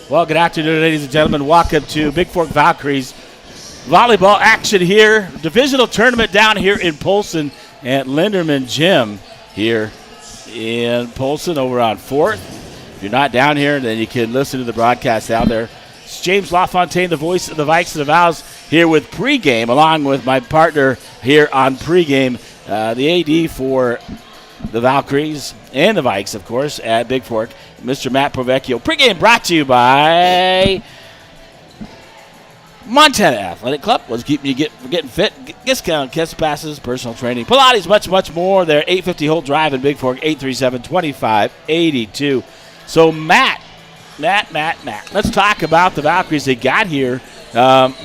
Well, good afternoon, ladies and gentlemen. Welcome to Bigfork Valkyries volleyball action here. Divisional tournament down here in Polson at Linderman Gym here in Polson over on 4th. If you're not down here, then you can listen to the broadcast out there. It's James LaFontaine, the voice of the Vikes and the Vows, here with pregame, along with my partner here on pregame, the AD for the Valkyries and the Vikes, of course, at Bigfork, Mr. Matt Provecchio. Pregame brought to you by Montana Athletic Club. Was keeping you getting fit. Discount kiss passes, personal training, Pilates, much more. They're 850 Holt Drive in Bigfork, 837-2582. So Matt, let's talk about the Valkyries. They got here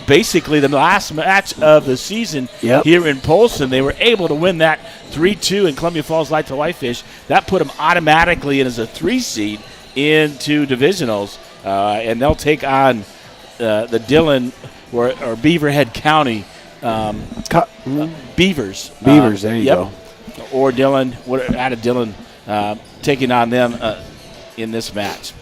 basically the last match of the season here in Polson. They were able to win that 3-2 in Columbia Falls Light to Whitefish. That put them automatically in as a 3 seed into divisionals, and they'll take on the Dillion or Beaverhead County Beavers. Beavers, there you go. Or Dillion, out of Dillion, taking on them in this match.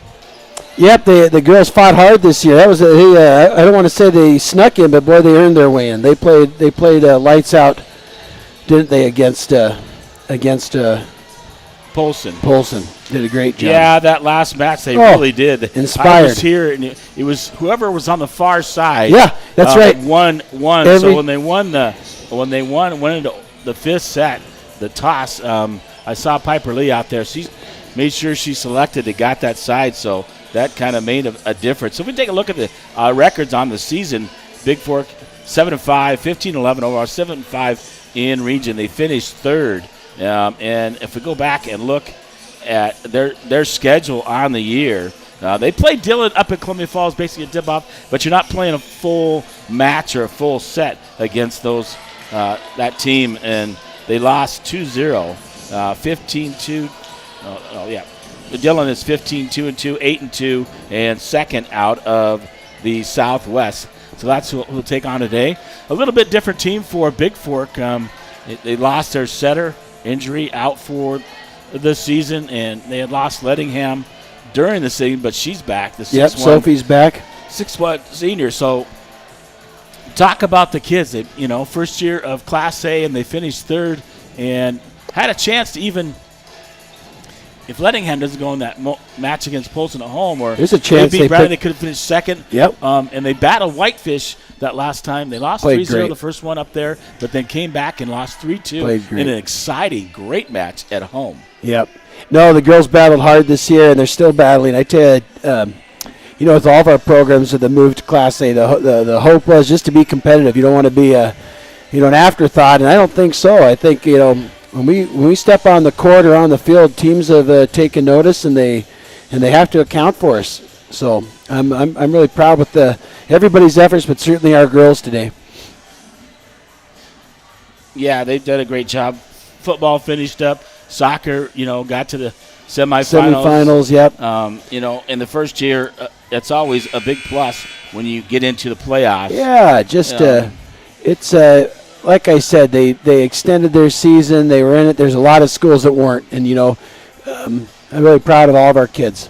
Yep, the girls fought hard this year. That was I don't want to say they snuck in, but boy, they earned their way in. They played lights out, didn't they? Against Polson. Polson did a great job. Yeah, that last match they really did. Inspired. I was here, and it was whoever was on the far side. Yeah, that's right. Won. So when they won into the 5th set, the toss. I saw Piper Lee out there. She made sure she selected it, got that side. So that kind of made a difference. So if we take a look at the records on the season, Bigfork 7-5, 15-11 overall, 7-5 in region. They finished 3rd. And if we go back and look at their schedule on the year, they played Dillion up at Columbia Falls, basically a tip-off, but you're not playing a full match or a full set against that team, and they lost 2-0, 15-2. Dillion is 15-2-2, 8-2, and second out of the Southwest. So that's who we'll take on today. A little bit different team for Bigfork. They lost their setter. Injury out for the season, and they had lost Lettingham during the season, but she's back. Sophie's back. 6'1" senior. So talk about the kids. They, first year of Class A, and they finished 3rd and had a chance to even, if Lettingham doesn't go in that match against Polson at home, or there's a chance they could have finished 2nd. Yep. And they battled Whitefish that last time. They lost 3-0 the first one up there, but then came back and lost 3-2 in an exciting, great match at home. Yep. No, the girls battled hard this year, and they're still battling. I tell you, with all of our programs with the move to Class A, the hope was just to be competitive. You don't want to be an afterthought, and I don't think so. I think, when we step on the court or on the field, teams have taken notice, and they have to account for us. So I'm really proud with everybody's efforts, but certainly our girls today. Yeah, they've done a great job. Football finished up. Soccer, got to the semifinals. Yep. In the first year, it's always a big plus when you get into the playoffs. Yeah, it's like I said, they extended their season. They were in it. There's a lot of schools that weren't, and I'm really proud of all of our kids.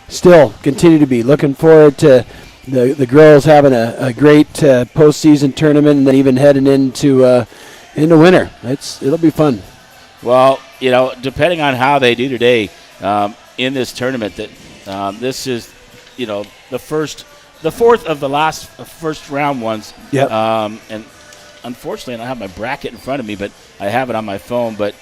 Still continue to be looking forward to the girls having a great postseason tournament, and then even heading into winter. It'll be fun. Well, depending on how they do today in this tournament, that this is the 4th of the last first round ones. Yep. And unfortunately, I don't have my bracket in front of me, but I have it on my phone. But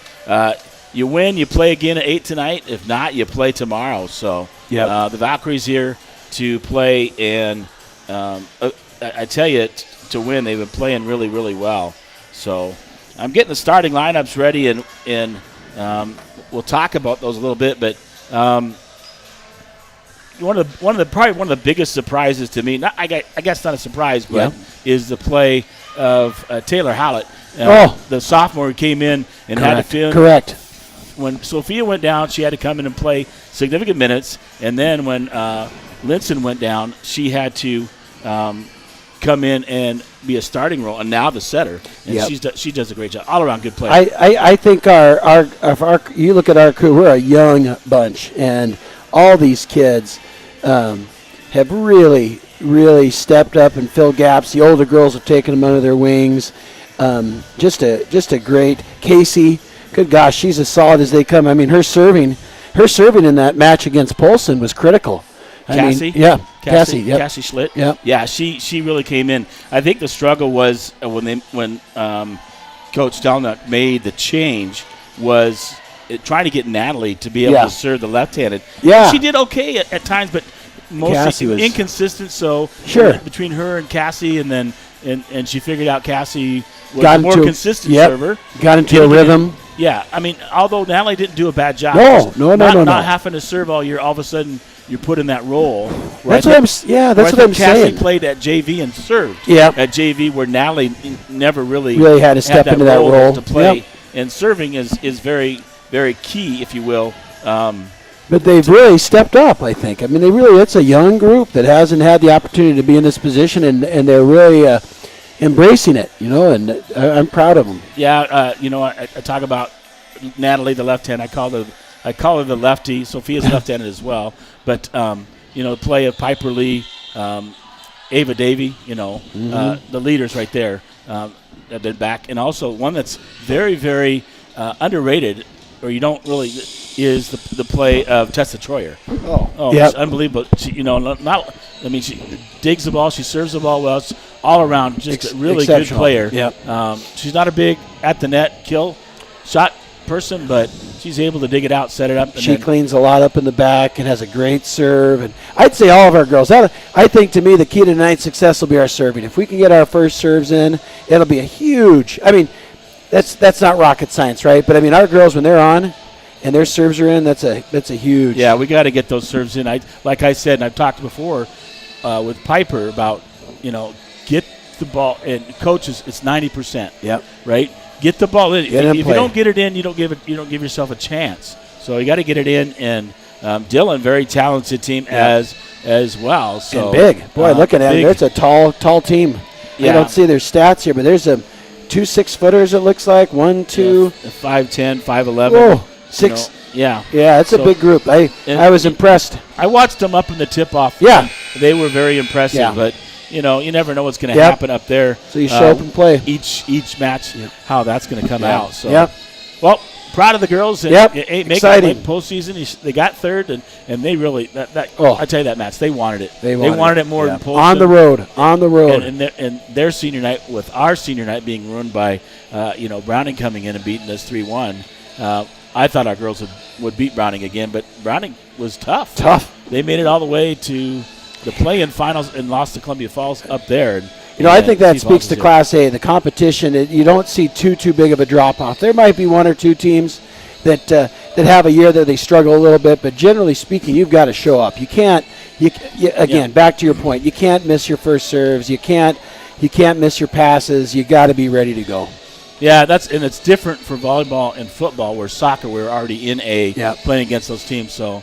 you win, you play again at 8 tonight. If not, you play tomorrow. So the Valkyries here to play, and I tell you, to win, they've been playing really, really well. So I'm getting the starting lineups ready, and we'll talk about those a little bit. But one of the biggest surprises to me, I guess not a surprise, but is the play of Taylor Hallett, the sophomore who came in and had to fill. Correct. When Sophia went down, she had to come in and play significant minutes, and then when Linson went down, she had to come in and be a starting role, and now the setter. And she does a great job. All around good player. I think our you look at our crew, we're a young bunch, and all these kids, have really, really stepped up and filled gaps. The older girls have taken them under their wings. Just a great Casey. Good gosh, she's as solid as they come. I mean, her serving in that match against Polson was critical. Cassie? Cassie. Yep. Cassie Schlitt? Yep. Yeah, she really came in. I think the struggle was when Coach Delnuck made the change was trying to get Natalie to be able to serve the left-handed. Yeah. She did okay at times, but mostly Cassie was inconsistent. So between her and Cassie, and she figured out Cassie was a more consistent server. Got into a rhythm. Yeah, I mean, although Natalie didn't do a bad job. No. Not having to serve all year, all of a sudden you're put in that role. That's what I'm saying. Cassie played at JV and served at JV, where Natalie never really had to step into that role to play. Yep. And serving is very, very key, if you will. But they've really stepped up, I think. I mean, it's a young group that hasn't had the opportunity to be in this position, and they're really embracing it, and I'm proud of them. Yeah, I talk about Natalie, the left hand. I call her the lefty. Sophia's left-handed as well. But the play of Piper Lee, Ava Davey, the leaders right there have been back, and also one that's very, very underrated, or you don't really, is the play of Tessa Troyer. It's unbelievable. She, she digs the ball, she serves the ball well. It's all around just a really good player. Yep. She's not a big at the net kill shot person, but she's able to dig it out, set it up. And she cleans a lot up in the back and has a great serve. And I'd say all of our girls. I think, to me, the key to tonight's success will be our serving. If we can get our first serves in, it'll be a huge. I mean, that's not rocket science, right? But I mean, our girls, when they're on and their serves are in, that's a huge. Yeah, we got to get those serves in. Like I said, and I've talked before with Piper about get the ball, and coaches, it's 90%. Yep. Right. Get the ball in. If you don't get it in, you don't give yourself a chance. So you got to get it in. And Dillion, very talented team as well. So and big. Boy, looking at it, it's a tall team. Yeah. I don't see their stats here, but there's two 6-footers. It looks like 1, 2, 5'10", 5'11". Whoa, 6. Yeah, it's a big group. I was impressed. I watched them up in the tip-off. Yeah, they were very impressive. Yeah. But you never know what's going to happen up there. So you show up and play each match, how that's going to come out. So, well, proud of the girls. And exciting. Postseason. They got third, and they really I tell you that match, they wanted it. They wanted it more than postseason. On the road. And their senior night, with our senior night being ruined by Browning coming in and beating us 3-1. I thought our girls would beat Browning again, but Browning was tough. They made it all the way to the play-in finals and lost to Columbia Falls up there. And, I think that speaks to Class A, the competition. You don't see too big of a drop-off. There might be one or two teams that have a year that they struggle a little bit, but generally speaking, you've got to show up. You can't. Back to your point, you can't miss your first serves. You can't miss your passes. You got to be ready to go. Yeah, it's different for volleyball and football, where soccer we're already in playing against those teams. So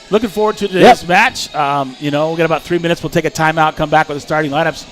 looking forward to today's match. We've got about 3 minutes. We'll take a timeout, come back with the starting lineups.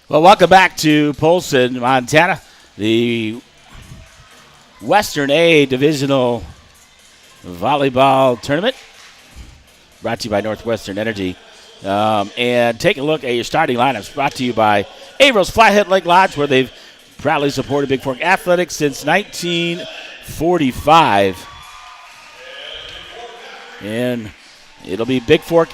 Well, welcome back to Polson, Montana, the Western A Divisional Volleyball Tournament, brought to you by Northwestern Energy. And take a look at your starting lineups, brought to you by Averill's Flathead Lake Lodge, where they've proudly supported Bigfork athletics since 1945. And it'll be Bigfork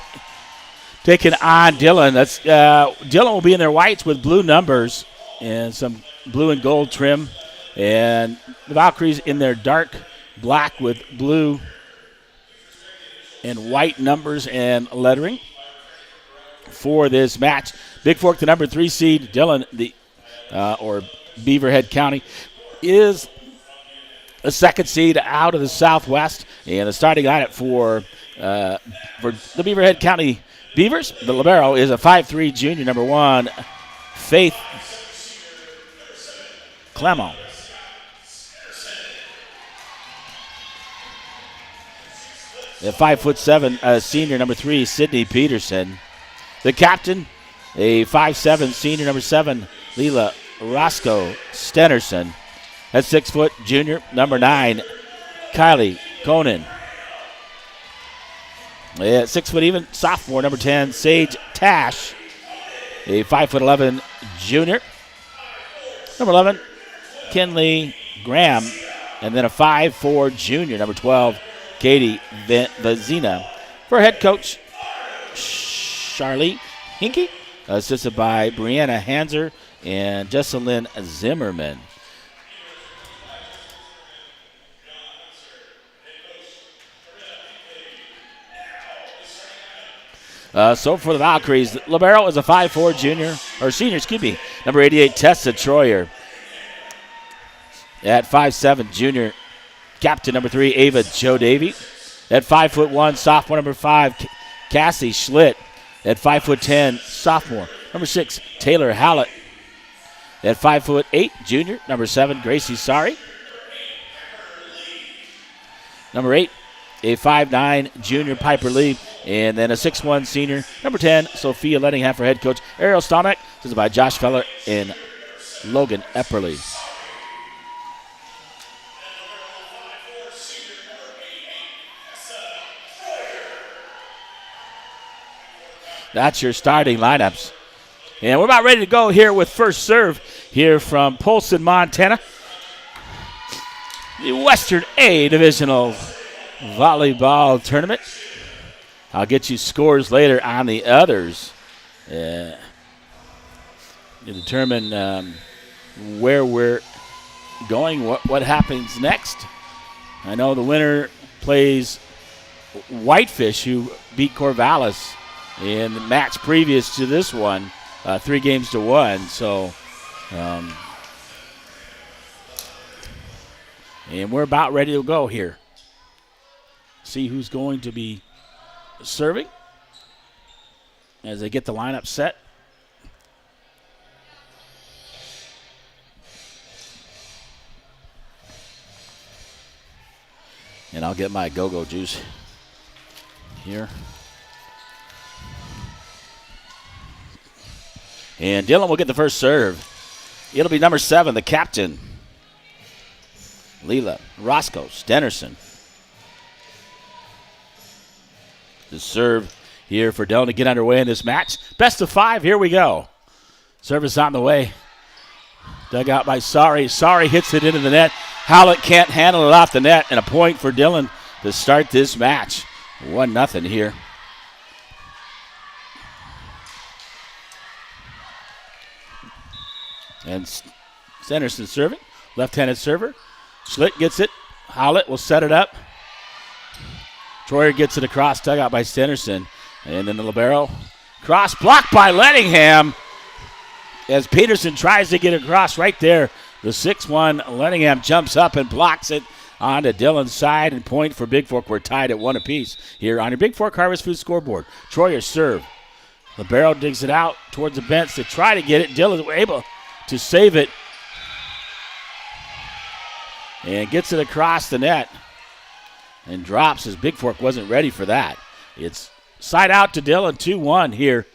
taking on Dillion. Dillion will be in their whites with blue numbers and some blue and gold trim. And the Valkyries in their dark black with blue and white numbers and lettering for this match. Bigfork, the number 3 seed. Dillion, or Beaverhead County, is the 2nd seed out of the Southwest. And the starting lineup for the Beaverhead County Beavers, the libero, is a 5'3" junior, number 1, Faith Clemon. The 5'7" senior, number 3, Sydney Peterson. The captain, a 5'7" senior, number 7, Leela Roscoe Stenerson. At 6 foot junior, number 9, Kylie Conan. At 6 foot even, sophomore, number 10, Sage Tash. A 5'11" junior. Number 11, Kinley Graham. And then a 5'4" junior, number 12, Katie Vazina. For head coach, Charlie Hinkie, assisted by Brianna Hanser and Jesselyn Zimmerman. So for the Valkyries, libero is a 5'4" senior, number 88, Tessa Troyer. At 5'7", junior, captain number 3, Ava Jo Davy. At 5'1", sophomore number 5, Cassie Schlitt. At 5'10", sophomore number 6, Taylor Hallett. At 5'8", junior, number 7, Gracie Sari. Number 8, a 5'9", junior, Piper Lee. And then a 6'1", senior, number 10, Sophia Lettingham for head coach. Ariel Stonek, this is by Josh Feller and Logan Epperly. That's your starting lineups. And we're about ready to go here with first serve here from Polson, Montana. The Western A Divisional Volleyball Tournament. I'll get you scores later on the others to determine where we're going, what happens next. I know the winner plays Whitefish, who beat Corvallis in the match previous to this one, 3-1. So, and we're about ready to go here. See who's going to be serving as they get the lineup set. And I'll get my go-go juice here. And Dillion will get the first serve. It'll be number 7, the captain, Leela Roscoe Stenerson. The serve here for Dillion to get underway in this match. Best of 5, here we go. Service on the way. Dug out by Sari. Sari hits it into the net. Howlett can't handle it off the net, and a point for Dillion to start this match. 1-0 here. And Stenerson serving. Left-handed server. Schlitt gets it. Howlett will set it up. Troyer gets it across, dug out by Stenerson. And then the libero. Cross blocked by Lettingham as Peterson tries to get across right there. The 6'1" Lettingham jumps up and blocks it onto Dillion's side, and point for Bigfork. We're tied at 1 apiece here on your Bigfork Harvest Food scoreboard. Troyer serve. Libero digs it out towards the bench to try to get it. Dillion's able to save it and gets it across the net and drops as Bigfork wasn't ready for that. It's side out to Dillion, 2-1 here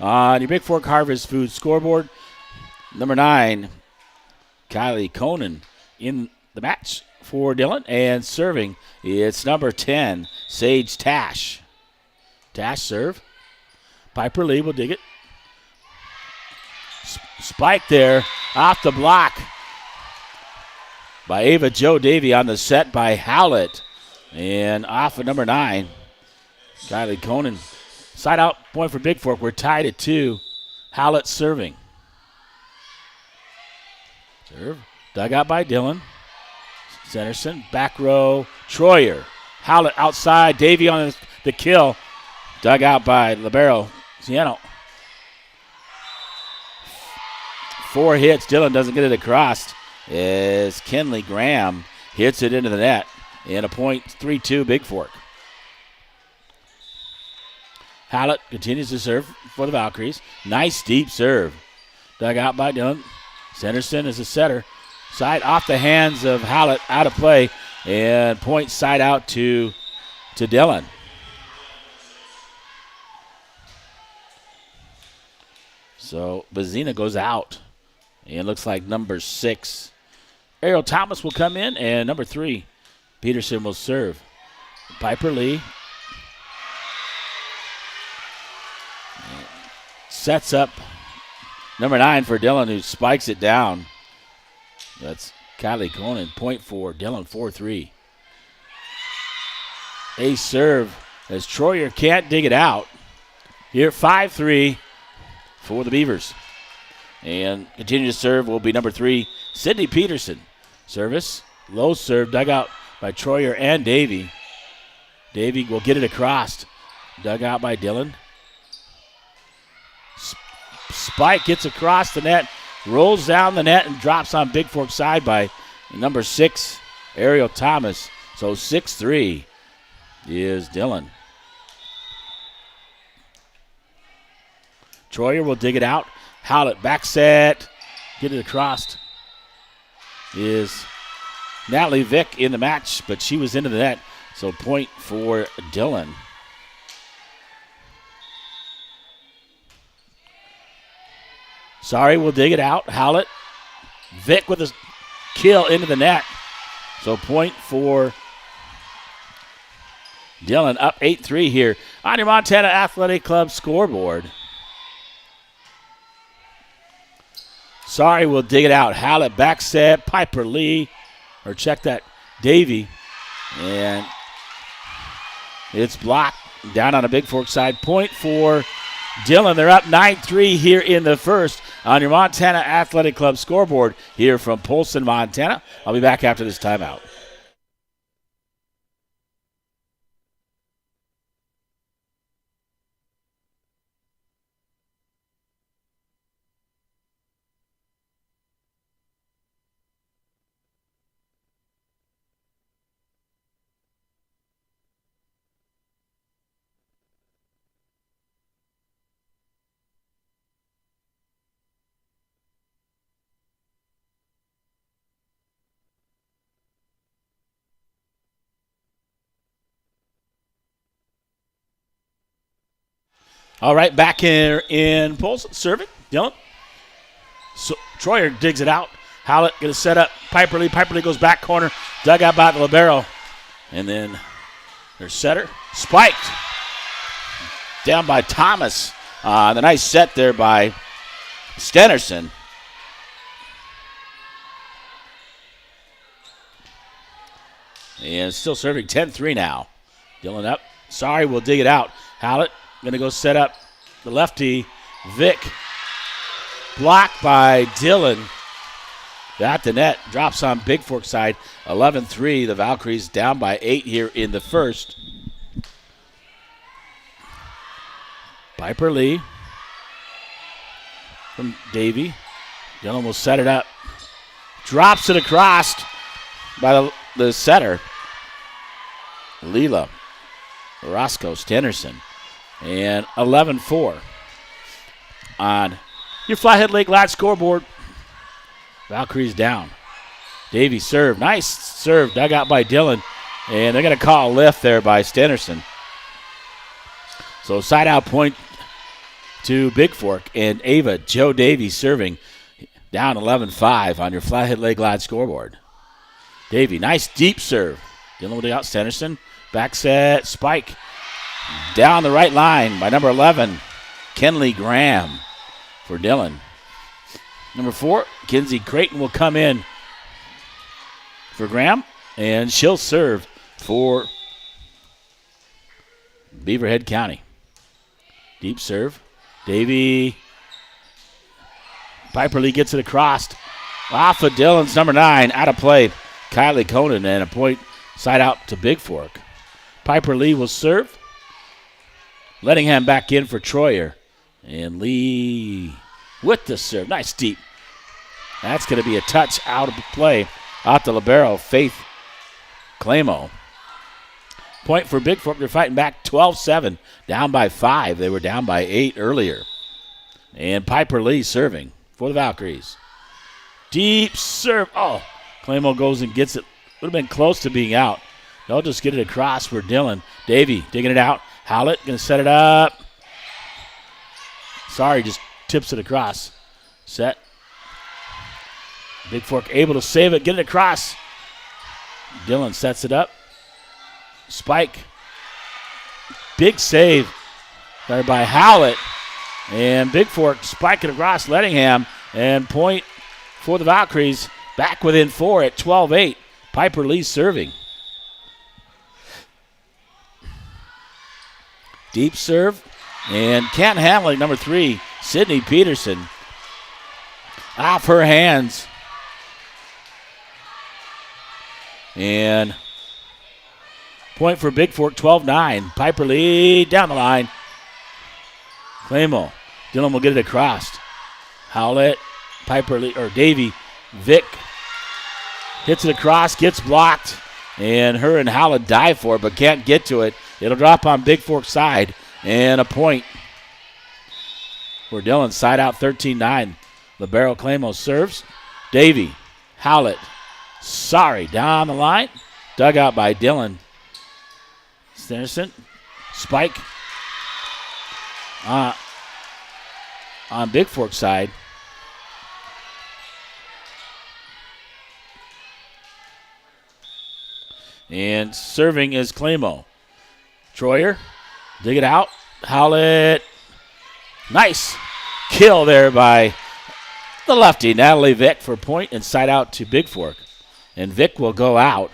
on your Bigfork Harvest Food scoreboard. Number 9, Kylie Conan in the match for Dillion, and serving, it's number 10, Sage Tash. Tash serve. Piper Lee will dig it. Spike there off the block by Ava Jo Davy on the set by Howlett. And off of number 9, Kylie Conan Side out point for Bigfork. We're tied at 2. Howlett serving. Serve. Dug out by Dillion. Centerson. Back row. Troyer. Howlett outside. Davey on the kill. Dug out by libero Ciano. 4 hits. Dillion doesn't get it across. As Kenley Graham hits it into the net. And a point 3-2 Bigfork. Howlett continues to serve for the Valkyries. Nice deep serve. Dug out by Dillion. Centerson is a setter. Side off the hands of Howlett, out of play. And point side out to Dillion. So Bazina goes out. And it looks like number 6, Ariel Thomas, will come in. And number 3, Peterson will serve. Piper Lee sets up number 9 for Dillion, who spikes it down. That's Kylie Conan. Point for Dillion, 4-3. Ace serve as Troyer can't dig it out. Here, 5-3 for the Beavers. And continue to serve will be number 3, Sydney Peterson. Service, low serve, dug out by Troyer and Davey. Davey will get it across. Dug out by Dillion. Spike gets across the net, rolls down the net, and drops on Bigfork side by number 6, Ariel Thomas. So 6-3 is Dillion. Troyer will dig it out. Howlett back set. Get it across. Is Natalie Vick in the match, but she was into the net. So point for Dillion. Sorry, we'll dig it out. Howlett. Vick with a kill into the net. So point for Dillion. Up 8-3 here on your Montana Athletic Club scoreboard. Sorry, we'll dig it out. Howlett back set. Piper Lee. Or check that. Davey. And it's blocked down on a Bigfork side. Point for Dillion. They're up 9-3 here in the first on your Montana Athletic Club scoreboard here from Polson, Montana. I'll be back after this timeout. All right, back here in Polson. Serving. Dillion. So Troyer digs it out. Howlett going to set up Piper Lee. Piper Lee goes back corner. Dug out by the libero. And then their setter. Spiked. Down by Thomas. The nice set there by Stenerson. And still serving 10-3 now. Dillion up. Sorry, we'll dig it out. Howlett going to go set up the lefty, Vick. Blocked by Dillion. At the net. Drops on Bigfork side. 11-3. The Valkyries down by 8 here in the first. Piper Lee from Davey. Dillion will set it up. Drops it across by the setter. Leela. Roscoe Stenerson. And 11-4 on your Flathead Lake Lodge scoreboard. Valkyries down. Davey serve. Nice serve. Dug out by Dillion. And they're going to call a lift there by Stenerson. So side out point to Bigfork. And Ava Joe Davey serving. Down 11-5 on your Flathead Lake Lodge scoreboard. Davey, nice deep serve. Dillion will dig out Stenerson. Back set. Spike. Down the right line by number 11, Kenley Graham for Dillion. Number 4, Kinsey Creighton will come in for Graham, and she'll serve for Beaverhead County. Deep serve. Davy. Piper Lee gets it across. Off of Dillon's number 9. Out of play. Kylie Conan, and a point side out to Bigfork. Piper Lee will serve. Lettingham back in for Troyer. And Lee with the serve. Nice deep. That's going to be a touch out of play. Out the libero, Faith Clamo. Point for Bigfork. They're fighting back 12-7. Down by 5. They were down by 8 earlier. And Piper Lee serving for the Valkyries. Deep serve. Oh, Clamo goes and gets it. Would have been close to being out. They'll just get it across for Dillion. Davy digging it out. Howlett going to set it up. Sorry, just tips it across. Set. Bigfork able to save it, get it across. Dillion sets it up. Spike. Big save there by Howlett. And Bigfork spike it across Lettingham. And point for the Valkyries. Back within 4 at 12-8. Piper Lee serving. Deep serve. And can't handle it, number 3, Sydney Peterson. Off her hands. And point for Bigfork, 12-9. Piper Lee down the line. Clamo. Dillion will get it across. Howlett, Piper Lee, or Davy, Vic hits it across, gets blocked, and her and Howlett dive for it, but can't get to it. It'll drop on Bigfork's side, and a point for Dillion. Side out 13-9. Libero Clamo serves. Davy, Howlett, sorry, down the line. Dug out by Dillion. Stenderson, spike on Bigfork's side. And serving is Clamo. Troyer, dig it out. Howlett. Nice kill there by the lefty, Natalie Vick, for point and side out to Bigfork. And Vick will go out.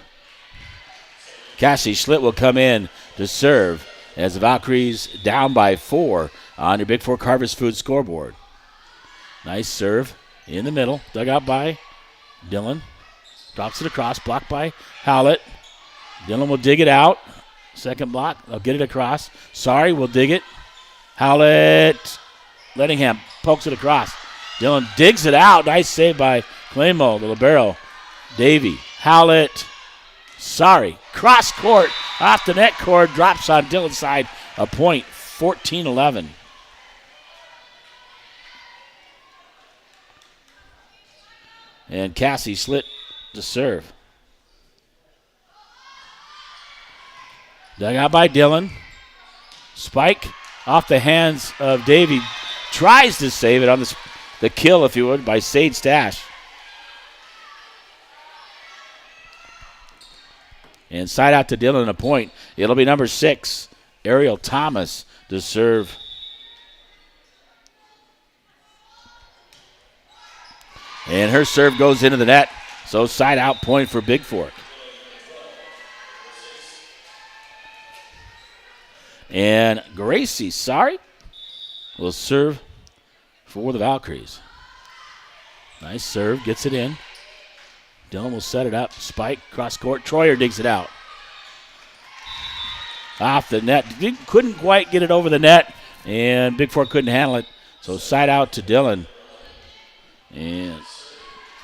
Cassie Schlitt will come in to serve as the Valkyries down by 4 on your Bigfork Harvest Food scoreboard. Nice serve in the middle. Dug out by Dillion. Drops it across. Blocked by Howlett. Dillion will dig it out. Second block. They'll get it across. Sorry, we'll dig it. Howlett. Lettingham pokes it across. Dillion digs it out. Nice save by Clamo, the libero. Davy. Howlett. Sorry. Cross court. Off the net cord. Drops on Dillon's side. A point. 14-11. And Cassie Schlitt to serve. Dug out by Dillion. Spike off the hands of Davy. Tries to save it on the kill, if you would, by Sade Stash. And side out to Dillion, a point. It'll be number 6, Ariel Thomas, to serve. And her serve goes into the net. So side out point for Bigfork. And Gracie, will serve for the Valkyries. Nice serve, gets it in. Dillion will set it up. Spike, cross court. Troyer digs it out. Off the net. Couldn't quite get it over the net, and Bigfork couldn't handle it. So side out to Dillion. And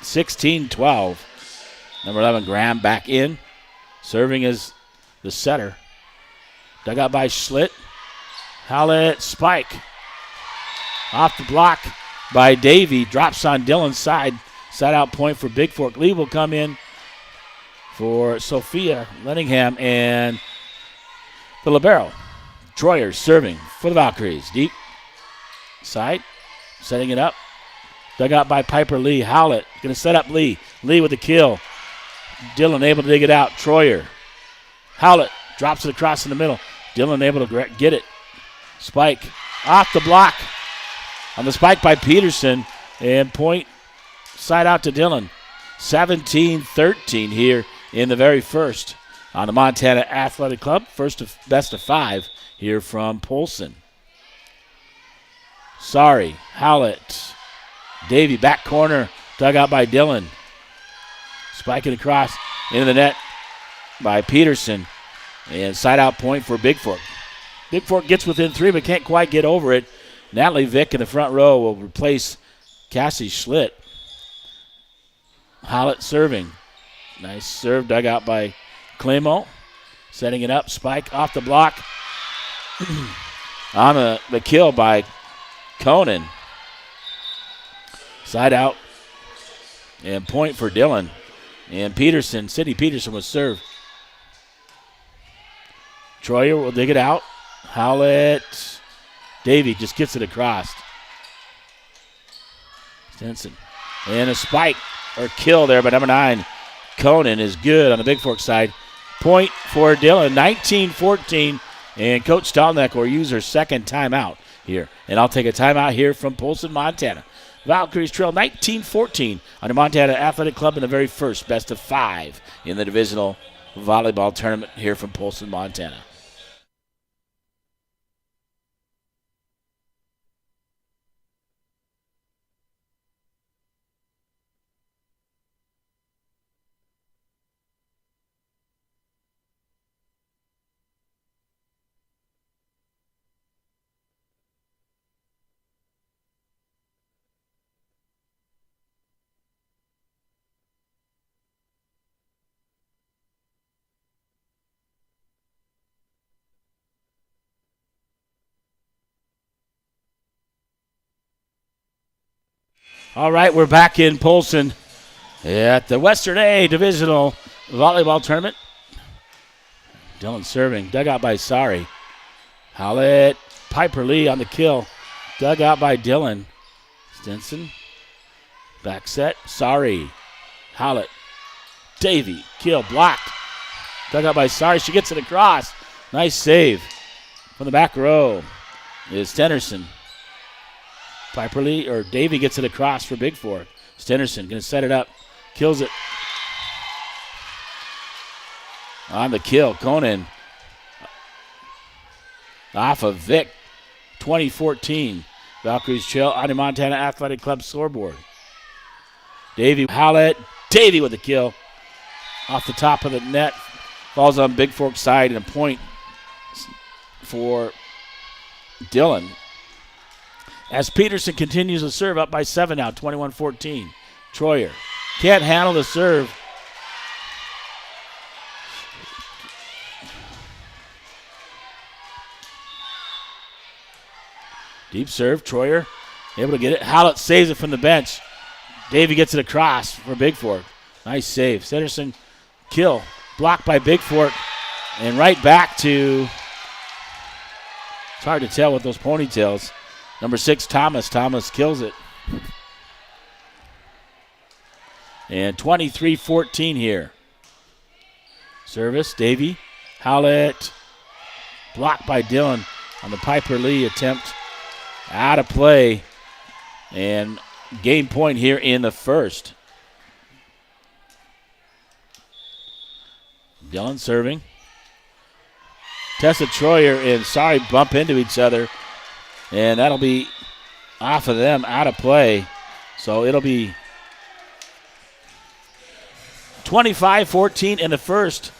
16-12. Number 11, Graham, back in. Serving as the setter. Dug out by Schlitt. Howlett, spike. Off the block by Davy. Drops on Dillon's side. Side out point for Bigfork. Lee will come in for Sophia Lettingham and the libero. Troyer serving for the Valkyries. Deep side. Setting it up. Dug out by Piper Lee. Howlett going to set up Lee. Lee with the kill. Dillion able to dig it out. Troyer. Howlett drops it across in the middle. Dillion able to get it. Spike off the block. On the spike by Peterson. And point side out to Dillion. 17-13 here in the very first on the Montana Athletic Club. Best of 5 here from Polson. Sorry. Howlett. Davy, back corner. Dug out by Dillion. Spiking across into the net by Peterson. And side out point for Bigfork. Bigfork gets within 3 but can't quite get over it. Natalie Vick in the front row will replace Cassie Schlitt. Howlett serving. Nice serve dug out by Clemo. Setting it up. Spike off the block. On the kill by Conan. Side out. And point for Dillion. And Peterson, Sydney Peterson was served. Troyer will dig it out. Howlett. Davy just gets it across. Stenson. And a spike or kill there by number 9. Conan is good on the Bigfork side. Point for Dillion, 19-14. And Coach Stalneck will use her second timeout here. And I'll take a timeout here from Polson, Montana. Valkyries trail 19-14 on the Montana Athletic Club in the very first best of 5 in the Divisional Volleyball Tournament here from Polson, Montana. All right, we're back in Polson at the Western A Divisional Volleyball Tournament. Dillion serving, dug out by Sari. Howlett, Piper Lee on the kill, dug out by Dillion. Stinson, back set, Sari. Howlett, Davy, kill, blocked. Dug out by Sari, she gets it across. Nice save from the back row is Stennerson. Piper Lee, or Davy gets it across for Bigfork. Stennerson going to set it up. Kills it. On the kill, Conan. Off of Vic. 2014. Valkyries trail on the Montana Athletic Club scoreboard. Davy Howlett. Davy with the kill. Off the top of the net. Falls on Bigfork's side and a point for Dillion. As Peterson continues to serve up by 7 now, 21-14. Troyer can't handle the serve. Deep serve, Troyer able to get it. Howlett saves it from the bench. Davy gets it across for Bigfork. Nice save. Sanderson kill, blocked by Bigfork, and right back to, it's hard to tell with those ponytails. Number 6, Thomas. Thomas kills it. And 23-14 here. Service, Davy. Howlett. Blocked by Dillion on the Piper Lee attempt. Out of play. And game point here in the first. Dillion serving. Tessa Troyer and Sari bump into each other. And that'll be off of them, out of play. So it'll be 25-14 in the first.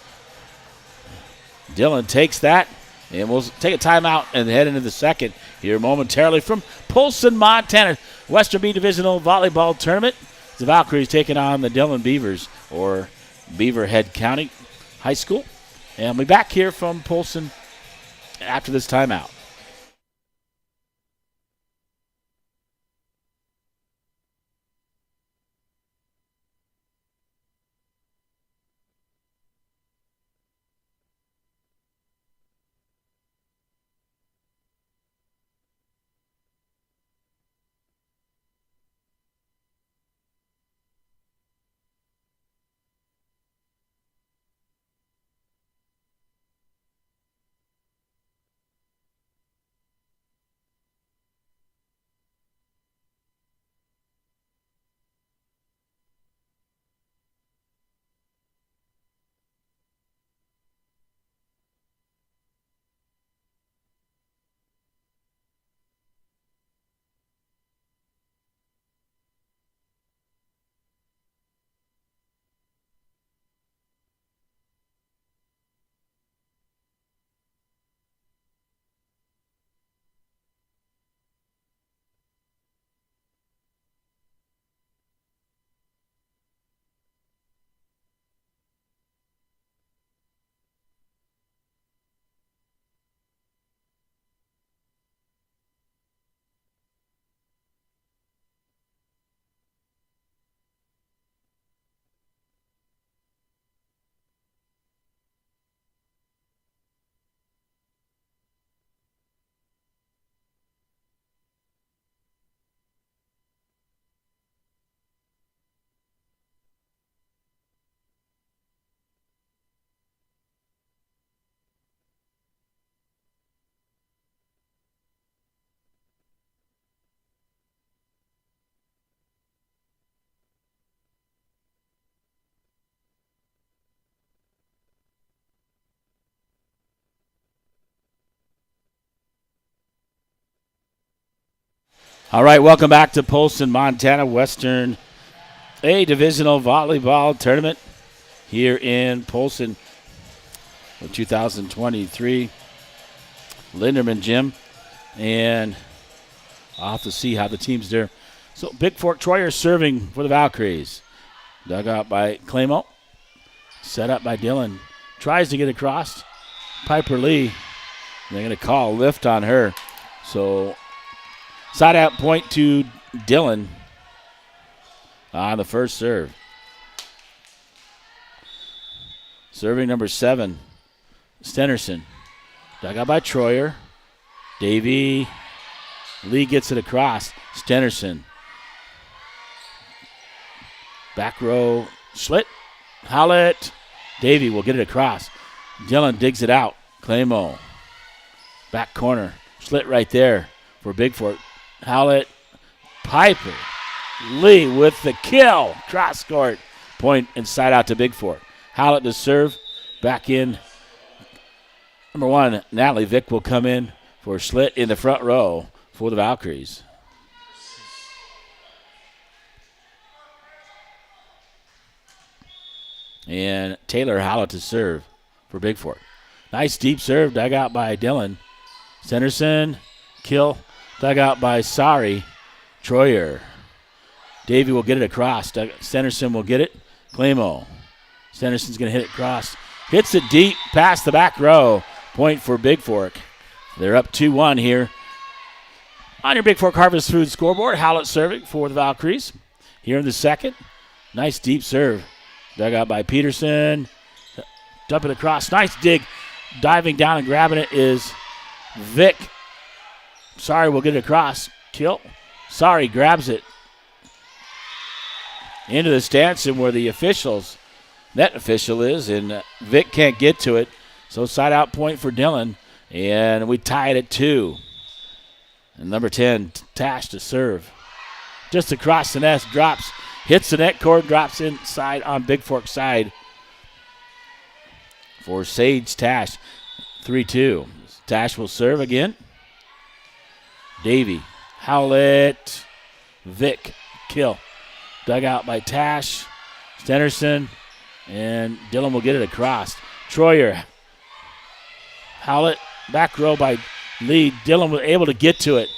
Dillion takes that, and we'll take a timeout and head into the second here momentarily from Polson, Montana. Western B Divisional Volleyball Tournament. The Valkyries taking on the Dillion Beavers, or Beaverhead County High School. And we'll be back here from Polson after this timeout. All right, welcome back to Polson, Montana Western A Divisional Volleyball Tournament here in Polson, the 2023 Linderman Gym. And I'll have to see how the team's there. So Bigfork Troyer serving for the Valkyries. Dug out by Clamo. Set up by Dillion. Tries to get across. Piper Lee. They're going to call a lift on her. So side out point to Dillion on the first serve. Serving number 7, Stenerson. Dug out by Troyer. Davey. Lee gets it across. Stenerson. Back row. Schlitt. Howlett. Davey will get it across. Dillion digs it out. Clamo. Back corner. Schlitt right there for Bigfork. Howlett. Piper. Lee with the kill. Cross court. Point and side out to Bigfork. Howlett to serve. Back in. Number 1, Natalie Vick will come in for Schlitt in the front row for the Valkyries. And Taylor Howlett to serve for Bigfork. Nice deep serve dug out by Dillion. Stenerson, kill, dug out by Sari. Troyer. Davey will get it across. Stenerson will get it. Clamo. Stenerson's going to hit it across. Hits it deep past the back row. Point for Bigfork. They're up 2-1 here. On your Bigfork Harvest Food scoreboard, Howlett serving for the Valkyries. Here in the second. Nice deep serve. Dug out by Peterson. Dump it across. Nice dig. Diving down and grabbing it is Vic. Sorry, we'll get it across. Kill. Sorry, grabs it into the stanchion where the net official is, and Vic can't get to it. So side out point for Dillion, and we tie it at 2. And number 10, Tash to serve. Just across the net, drops, hits the net cord, drops inside on Bigfork's side for Sage Tash. 3-2. Tash will serve again. Davey, Howlett, Vic, kill. Dug out by Tash, Stenerson, and Dillion will get it across. Troyer, Howlett, back row by Lee. Dillion was able to get to it.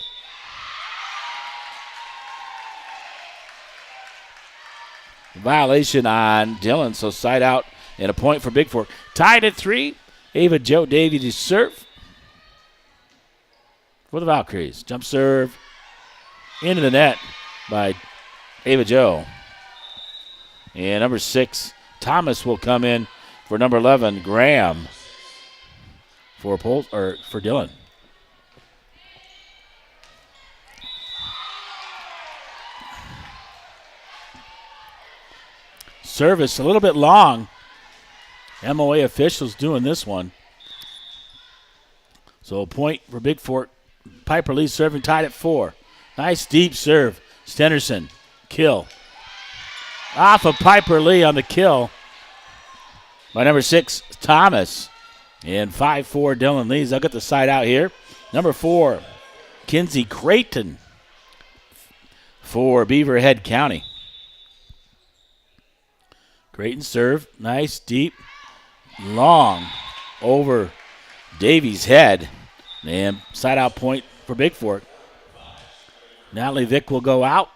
Violation on Dillion, so side out and a point for Bigfork. Tied at 3. Ava Joe Davey to serve for the Valkyries. Jump serve into the net by Ava Joe. And number 6, Thomas will come in for number 11, Graham, for Dillion. Service a little bit long. MOA officials doing this one. So a point for Bigfork. Piper Lee serving, tied at 4. Nice deep serve. Stenerson, kill. Off of Piper Lee on the kill by number 6, Thomas. And 5-4, Dillion leads. I'll get the side out here. Number 4, Kinsey Creighton for Beaverhead County. Creighton serve. Nice, deep, long over Davies' head. And side out point for Bigfork. Natalie Vick will go out.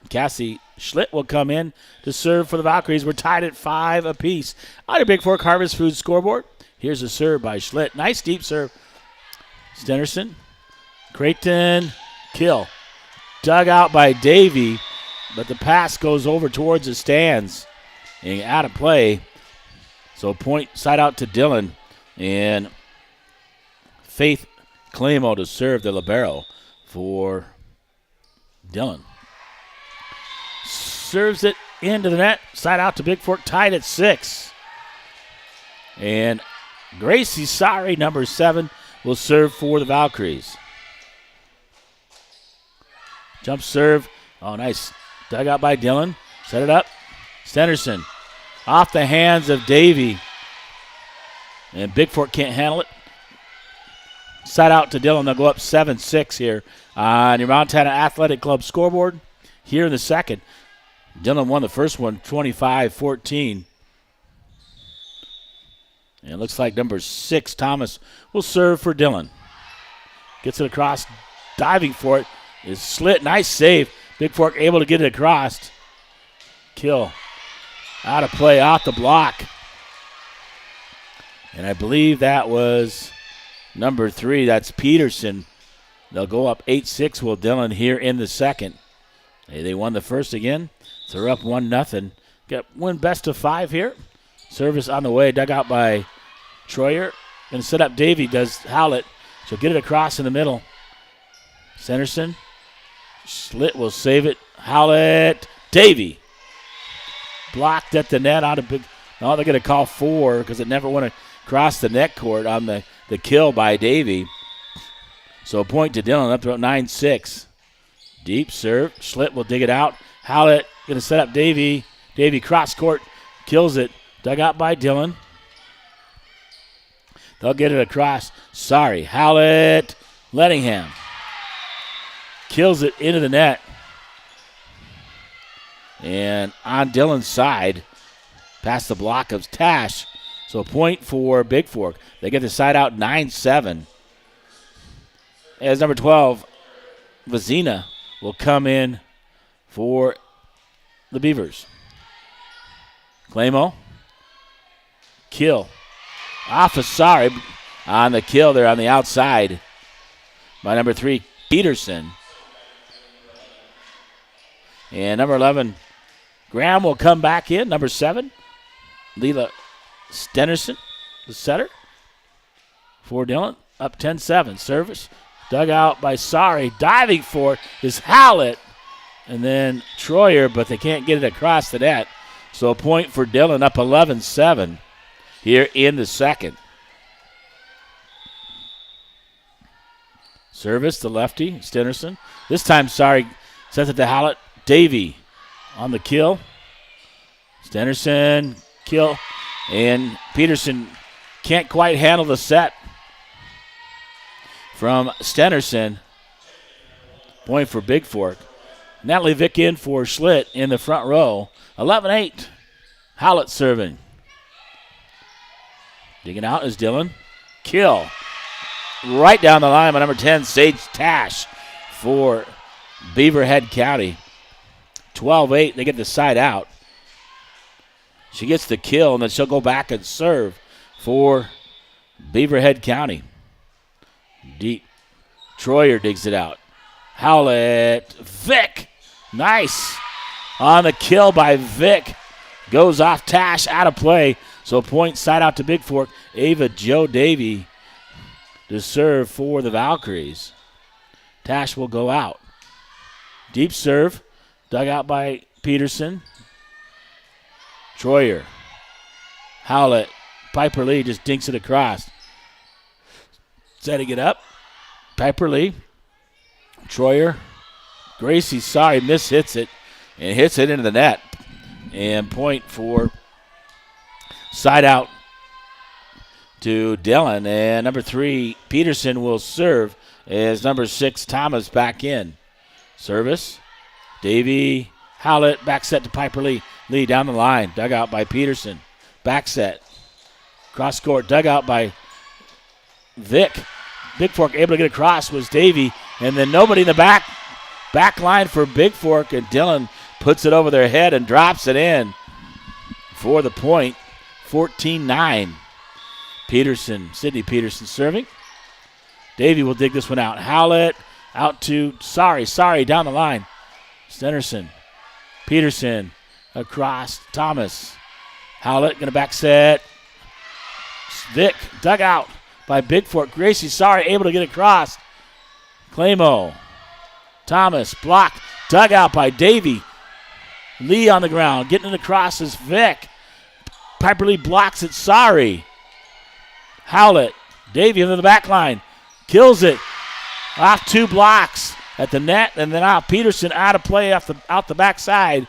Cassie Schlitt will come in to serve for the Valkyries. We're tied at 5 apiece. On your Bigfork Harvest Food scoreboard, here's a serve by Schlitt. Nice deep serve. Stenerson, Creighton, kill. Dug out by Davey, but the pass goes over towards the stands and out of play. So point side out to Dillion, and Faith Clamo to serve the libero for Dillion. Serves it into the net, side out to Bigfork, tied at 6. And Gracie Sari, number 7, will serve for the Valkyries. Jump serve. Oh, nice. Dug out by Dillion. Set it up. Stenerson off the hands of Davey. And Bigfork can't handle it. Side out to Dillion. They'll go up 7-6 here on your Montana Athletic Club scoreboard here in the second. Dillion won the first one 25-14. And it looks like number 6, Thomas, will serve for Dillion. Gets it across, diving for it. Is slit, nice save. Bigfork able to get it across. Kill. Out of play, out the block. And I believe that was number 3. That's Peterson. They'll go up 8-6 with Dillion here in the second. They won the first again. So they're up 1-0. Win best of 5 here. Service on the way, dug out by Troyer. Going to set up Davey, does Howlett. She'll get it across in the middle. Centerson. Slit will save it. Howlett. Davey. Blocked at the net out of big. Now they're going to call 4 because it never went across the net court on the kill by Davey. So a point to Dillion, up to 9-6. Deep serve. Schlitt will dig it out. Howlett going to set up Davey. Davey cross court. Kills it. Dug out by Dillion. They'll get it across. Sorry. Howlett. Lettingham. Kills it into the net. And on Dillon's side, past the block of Tash. So a point for Bigfork. They get the side out 9-7. As number 12, Vazina, will come in for the Beavers. Clamo. Kill. Off of Sorry on the kill there on the outside by number 3, Peterson. And number 11, Graham will come back in. Number 7, Leela Stenerson, the setter for Dillion. Up 10-7. Service. Dug out by Sorry. Diving for it is Howlett. And then Troyer, but they can't get it across the net. So a point for Dillion, up 11-7 here in the second. Service, the lefty, Stenerson. This time, Sorry sets it to Howlett. Davey on the kill. Stenerson, kill. And Peterson can't quite handle the set from Stenerson. Point for Bigfork. Natalie Vick in for Schlitt in the front row. 11-8. Howlett serving. Digging out is Dillion. Kill. Right down the line by number 10, Sage Tash for Beaverhead County. 12-8. They get the side out. She gets the kill, and then she'll go back and serve for Beaverhead County. Deep. Troyer digs it out. Howlett. Vick. Nice. On the kill by Vick. Goes off Tash, out of play. So point side out to Bigfork. Ava Joe Davey to serve for the Valkyries. Tash will go out. Deep serve. Dug out by Peterson. Troyer. Howlett. Piper Lee just dinks it across. Setting it up. Piper Lee. Troyer. Gracie, sorry, mishits it. And hits it into the net. And point for side out to Dillion. And number 3, Peterson will serve as number 6, Thomas back in. Service. Davey. Howlett. Back set to Piper Lee. Lee down the line. Dug out by Peterson. Back set. Cross court. Dug out by Vick. Bigfork able to get across was Davey. And then nobody in the back line for Bigfork. And Dillion puts it over their head and drops it in for the point. 14-9. Peterson, Sydney Peterson serving. Davey will dig this one out. Howlett out to Sorry down the line. Stenerson. Peterson across. Thomas. Howlett going to back set. Vick dug out by Bigfork. Gracie Sorry able to get across. Clamo. Thomas blocked. Dug out by Davey. Lee on the ground. Getting it across is Vick. Piper Lee blocks it. Sorry. Howlett. Davey into the back line. Kills it. Off 2 blocks at the net. And then out Peterson out of play out the backside.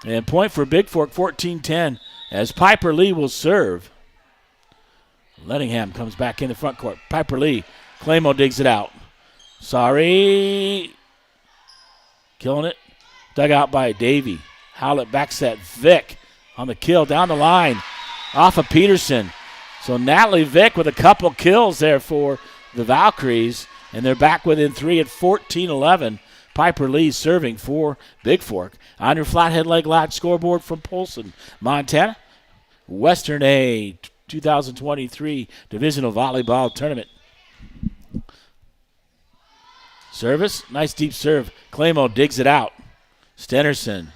And point for Bigfork, 14-10, as Piper Lee will serve. Lettingham comes back in the front court. Piper Lee. Clamo digs it out. Sorry. Killing it. Dug out by Davey. Howlett back set. Vick on the kill down the line. Off of Peterson. So Natalie Vick with a couple kills there for the Valkyries. And they're back within 3 at 14-11. Piper Lee serving for Bigfork. On your flathead leg latch scoreboard from Polson, Montana. Western A 2023 Divisional Volleyball Tournament. Service. Nice deep serve. Clamo digs it out. Stenerson.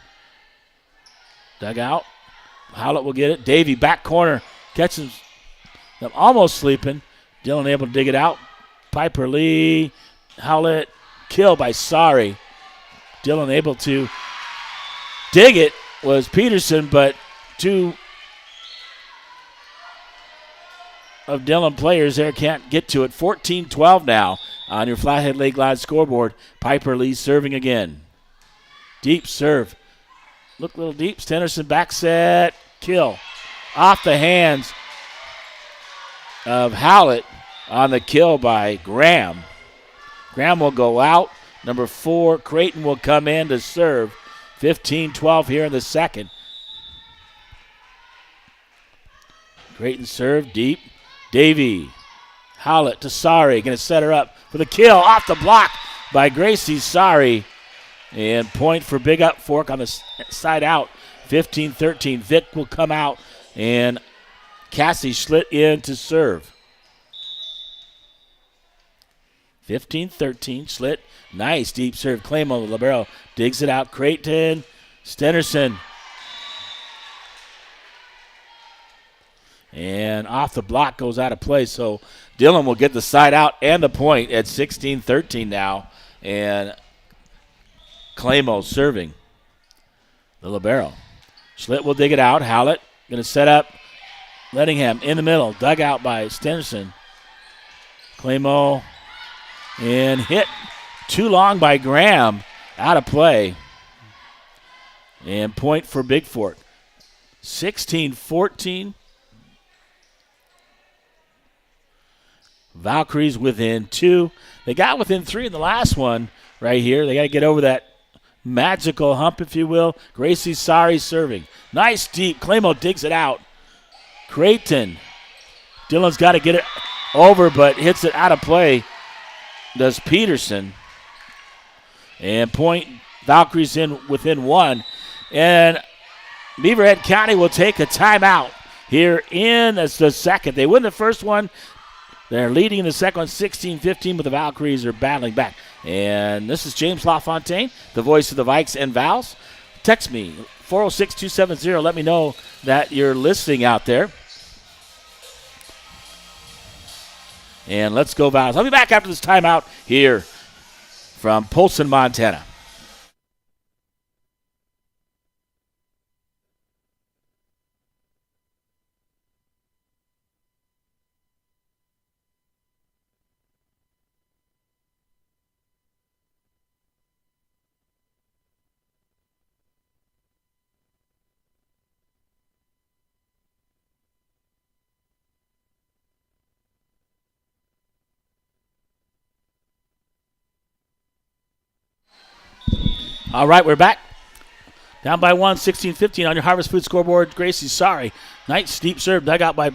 Dug out. Howlett will get it. Davey back corner. Catches them almost sleeping. Dillion able to dig it out. Piper Lee. Howlett. Kill by Sari. Dillion able to dig it was Peterson, but two of Dillion players there can't get to it. 14-12 now on your Flathead Lake Lodge scoreboard. Piper Lee serving again. Deep serve. Look a little deep. Stenerson back set. Kill. Off the hands of Howlett on the kill by Graham. Graham will go out. Number 4, Creighton will come in to serve. 15-12 here in the second. Creighton serve deep. Davey. Howlett to Sari. Going to set her up for the kill. Off the block by Gracie Sari. And point for Big Up Fork on the side out. 15-13. Vic will come out. And Cassie Schlitt in to serve. 15-13, Schlitt. Nice deep serve. Clamo, the libero, digs it out. Creighton, Stenerson. And off the block goes out of play. So Dillion will get the side out and the point at 16-13 now. And Clamo serving the libero. Schlitt will dig it out. Howlett going to set up. Lettingham in the middle. Dug out by Stenerson. Clamo. And hit too long by Graham. Out of play. And point for Bigfork. 16-14. Valkyries within 2. They got within 3 in the last one right here. They got to get over that magical hump, if you will. Gracie Sari serving. Nice deep. Clamo digs it out. Creighton. Dillon's got to get it over, but hits it out of play. Does Peterson. And point Valkyries in within 1. And Beaverhead County will take a timeout here in the second. They win the first one. They're leading in the second one 16-15, but the Valkyries are battling back. And this is James LaFontaine, the voice of the Vikes and Vals. Text me, 406-270. Let me know that you're listening out there. And let's go, Vals. I'll be back after this timeout here from Polson, Montana. All right, we're back. Down by 1, 16-15 on your Harvest Food scoreboard. Gracie Sari. Nice steep serve dug out by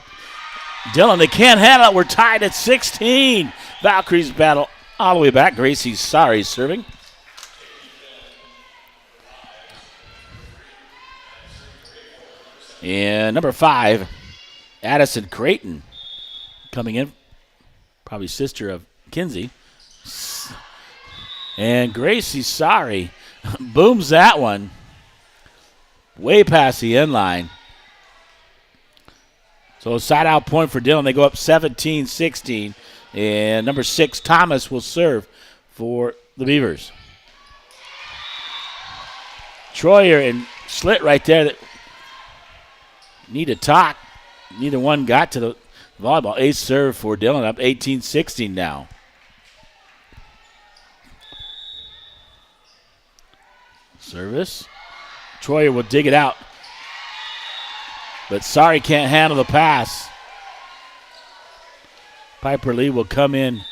Dillion. They can't handle it. We're tied at 16. Valkyries battle all the way back. Gracie Sari serving. And number 5, Addison Creighton coming in. Probably sister of Kinsey. And Gracie Sari booms that one way past the end line. So side out point for Dillion. They go up 17-16. And number 6, Thomas, will serve for the Beavers. Troyer and Schlitt right there that need to talk. Neither one got to the volleyball. Ace serve for Dillion, up 18-16 now. Service. Troyer will dig it out. But Sari can't handle the pass. Piper Lee will come in.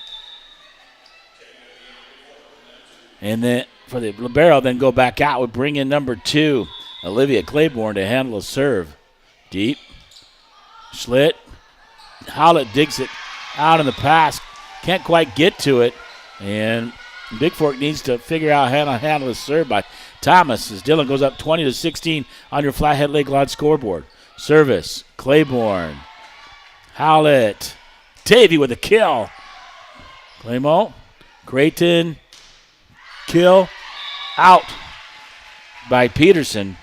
And then for the libero, then go back out. We'll bring in number 2, Olivia Claiborne, to handle a serve. Deep. Schlitt. Howlett digs it out in the pass. Can't quite get to it. And Bigfork needs to figure out how to handle the serve by Thomas as Dillion goes up 20-16 on your Flathead Lakeland scoreboard. Service. Claiborne. Howlett. Davey with a kill. Claymo. Creighton. Kill. Out by Peterson.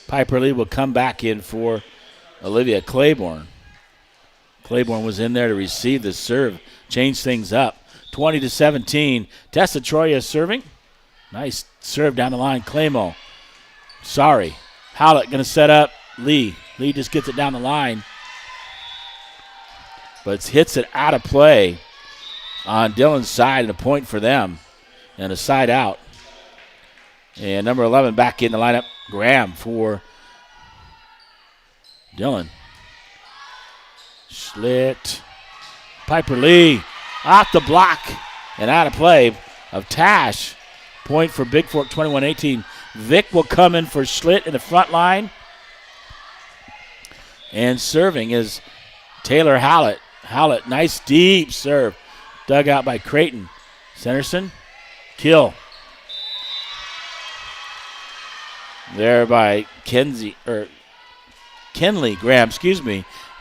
Piper Lee will come back in for Olivia Claiborne. Claiborne was in there to receive the serve. Change things up. 20-17. Tessa Troya serving. Nice serve down the line. Claymo. Sorry. Howlett going to set up Lee. Lee just gets it down the line. But hits it out of play on Dillon's side, and a point for them. And a side out. And number 11 back in the lineup. Graham for Dillion. Schlitt. Piper Lee off the block and out of play of Tash. Point for Bigfork, 21-18. Vic will come in for Schlitt in the front line. And serving is Taylor Howlett. Howlett, nice deep serve. Dug out by Creighton. Centerson. Kill. There by Kenley Graham,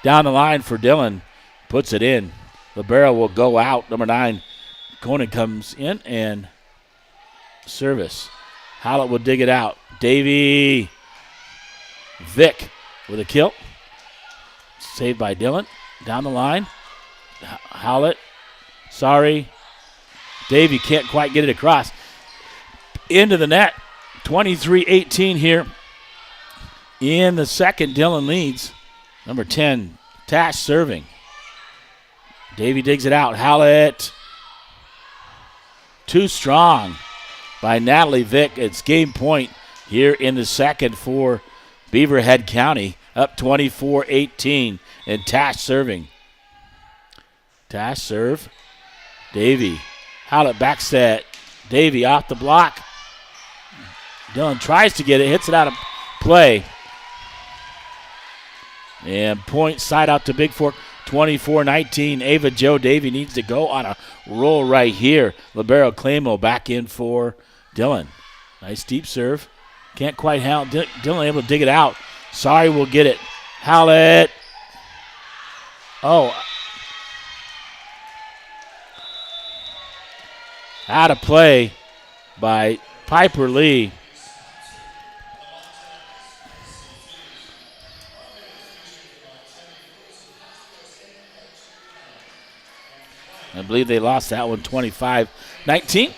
down the line for Dillion. Puts it in. Libero will go out. Number 9, Conan comes in and service. Howlett will dig it out. Davey. Vic with a kill. Saved by Dillion. Down the line. Howlett. Sorry. Davey can't quite get it across. Into the net. 23-18 here in the second. Dillion leads. Number 10, Tash serving. Davey digs it out. Howlett. Too strong by Natalie Vick. It's game point here in the second for Beaverhead County. Up 24-18 and Tash serving. Tash serve. Davey. Howlett back set. Davey off the block. Dillion tries to get it, hits it out of play. And point side out to Bigfork, 24-19. Ava Jo Davey needs to go on a roll right here. Libero Claimo back in for Dillion. Nice deep serve. Can't quite handle. Dillion able to dig it out. Sorry, we'll get it. Howlett. Oh. Out of play by Piper Lee. I believe they lost that one 25-19.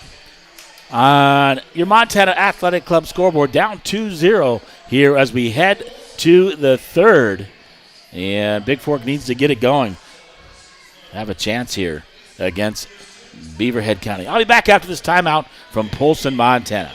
On your Montana Athletic Club scoreboard, down 2-0 here as we head to the third. And Bigfork needs to get it going. Have a chance here against Beaverhead County. I'll be back after this timeout from Polson, Montana.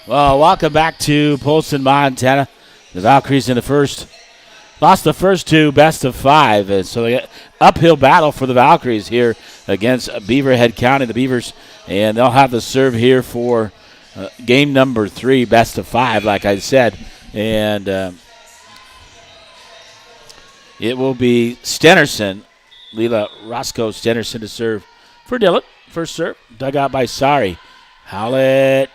Well, welcome back to Polson, Montana. The Valkyries in the first lost the first two best of 5, and so they got uphill battle for the Valkyries here against Beaverhead County, the Beavers, and they'll have the serve here for game number 3, best of 5, like I said, and it will be Stenerson, Leela Roscoe Stenerson to serve for Dillion. First serve, dug out by Sari. Howlett.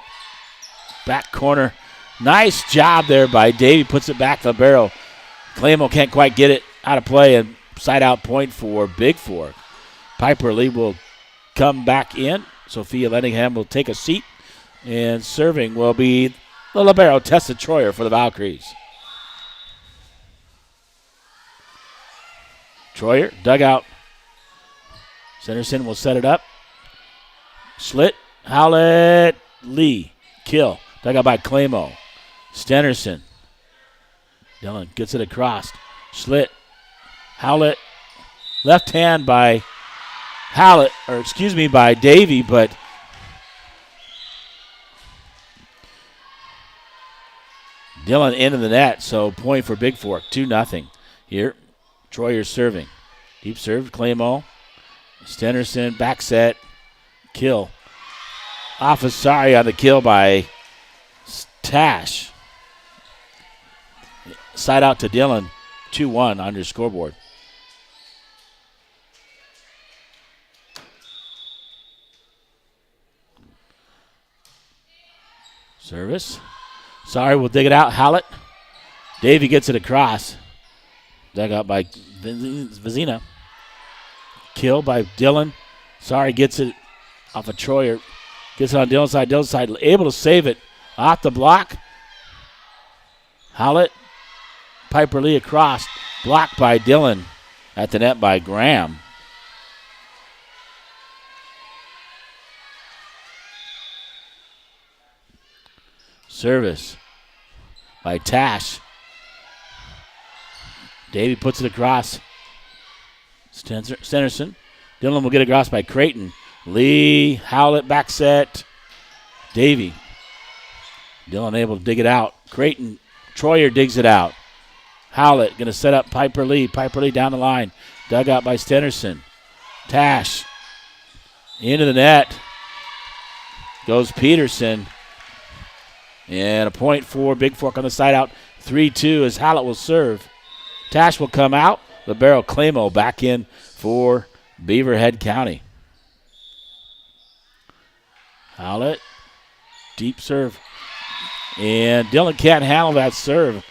Back corner. Nice job there by Davey. Puts it back to the barrel. Clamo can't quite get it out of play, and side out point for Bigfork. Piper Lee will come back in. Sophia Lenningham will take a seat, and serving will be the libero, Tessa Troyer, for the Valkyries. Troyer, dugout. Centerson will set it up. Schlitt, Howlett, Lee, kill. Dug out by Clamo. Stenerson. Dillion gets it across. Schlitt. Howlett. Left hand by Howlett, by Davey, but Dillion into the net, so point for Bigfork, 2-0. Here, Troyer serving. Deep serve, Clamo. Stenerson, back set, kill. Off of Sari on the kill by Tash. Side out to Dillion, 2-1 on your scoreboard. Service. Sari will dig it out. Howlett. Davey gets it across. Dug out by Vizina. Kill by Dillion. Sari gets it off of Troyer. Gets it on Dillon's side. Dillon's side able to save it. Off the block. Howlett. Piper Lee across. Blocked by Dillion. At the net by Graham. Service by Tash. Davey puts it across. Stenerson. Dillion will get across by Creighton. Lee, Howlett, back set. Davey. Dillion able to dig it out. Creighton, Troyer digs it out. Howlett going to set up Piper Lee. Piper Lee down the line. Dug out by Stenerson. Tash. Into the net. Goes Peterson. And a point for Bigfork on the side out. 3-2 as Howlett will serve. Tash will come out. Libero Clamo back in for Beaverhead County. Howlett. Deep serve. And Dillion can't handle that serve.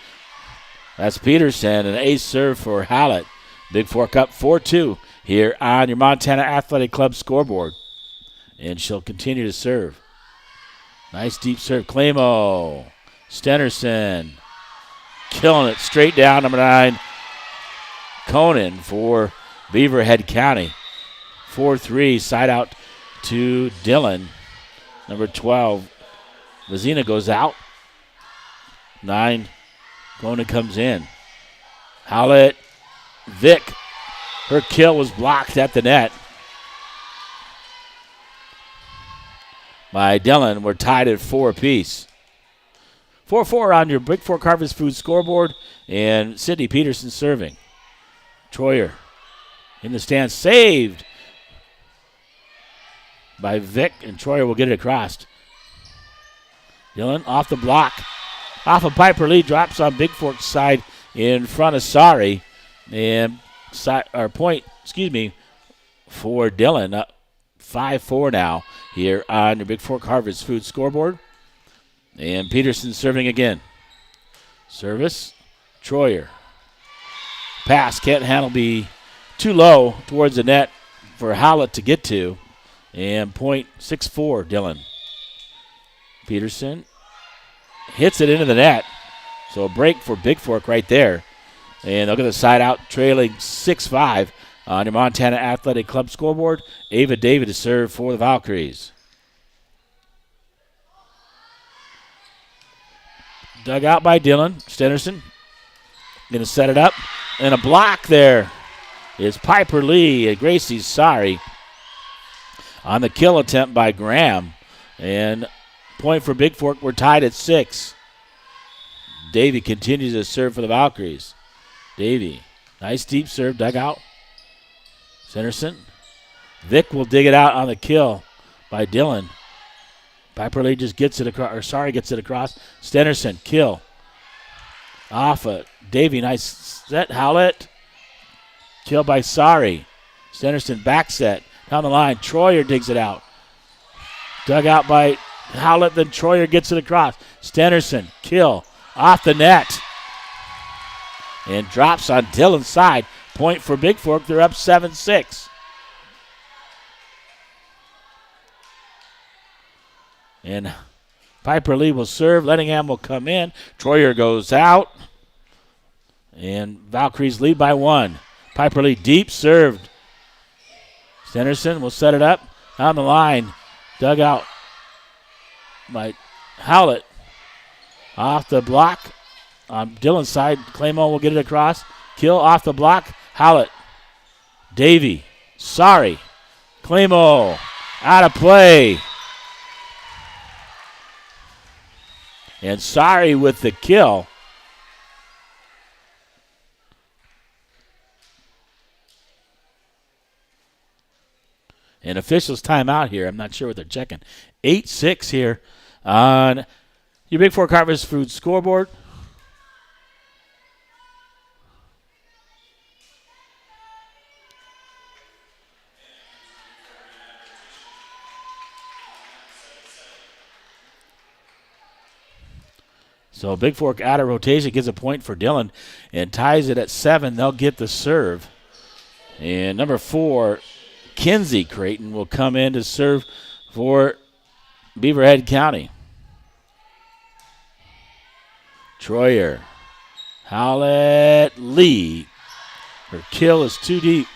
That's Peterson, an ace serve for Howlett. Bigfork up 4-2 here on your Montana Athletic Club scoreboard. And she'll continue to serve. Nice deep serve. Clamo. Stenerson. Killing it straight down. Number 9, Conan for Beaverhead County. 4-3. Side out to Dillion. Number 12. Vizina goes out. 9. Conan comes in. Howlett. Vic. Her kill was blocked at the net by Dillion. We're tied at 4 apiece. 4-4 on your Bigfork Harvest Food scoreboard. And Sydney Peterson serving. Troyer in the stands. Saved by Vic. And Troyer will get it across. Dillion off the block. Off of Piper Lee. Drops on Bigfork's side in front of Sari. And point for Dillion. 5-4 now here on your Bigfork Harvest Food scoreboard. And Peterson serving again. Service. Troyer. Pass. Can't handle, be too low towards the net for Howlett to get to. And point 6-4 Dillion. Peterson hits it into the net. So a break for Bigfork right there. And they'll get the side out trailing 6-5 on your Montana Athletic Club scoreboard. Ava David to serve for the Valkyries. Dug out by Dillion. Stenerson going to set it up. And a block there is Piper Lee and Gracie's sorry on the kill attempt by Graham. And Point for Bigfork. We're tied at 6. Davy continues to serve for the Valkyries. Davy, nice deep serve, dug out. Centerson. Vic will dig it out on the kill by Dillion. Piper Lee just gets it across, gets it across. Stennerson, kill. Off of Davy, nice set. Howlett. Kill by Sari. Stennerson back set. Down the line, Troyer digs it out. Dug out by Howlett, then Troyer gets it across. Stennerson, kill. Off the net. And drops on Dillon's side. Point for Bigfork. They're up 7-6. And Piper Lee will serve. Lettingham will come in. Troyer goes out. And Valkyries lead by 1. Piper Lee deep served. Stennerson will set it up. On the line. Dug out by Howlett. Off the block. On Dillon's side, Claymore will get it across. Kill off the block. Howlett. Davy. Sorry. Claymore. Out of play. And Sorry with the kill. And officials timeout here. I'm not sure what they're checking. 8-6 here on your Bigfork Harvest Food scoreboard. So Bigfork out of rotation gets a point for Dillion and ties it at 7. They'll get the serve. And number 4, Kinsey Creighton will come in to serve for Beaverhead County. Troyer. Howlett Lee. Her kill is too deep.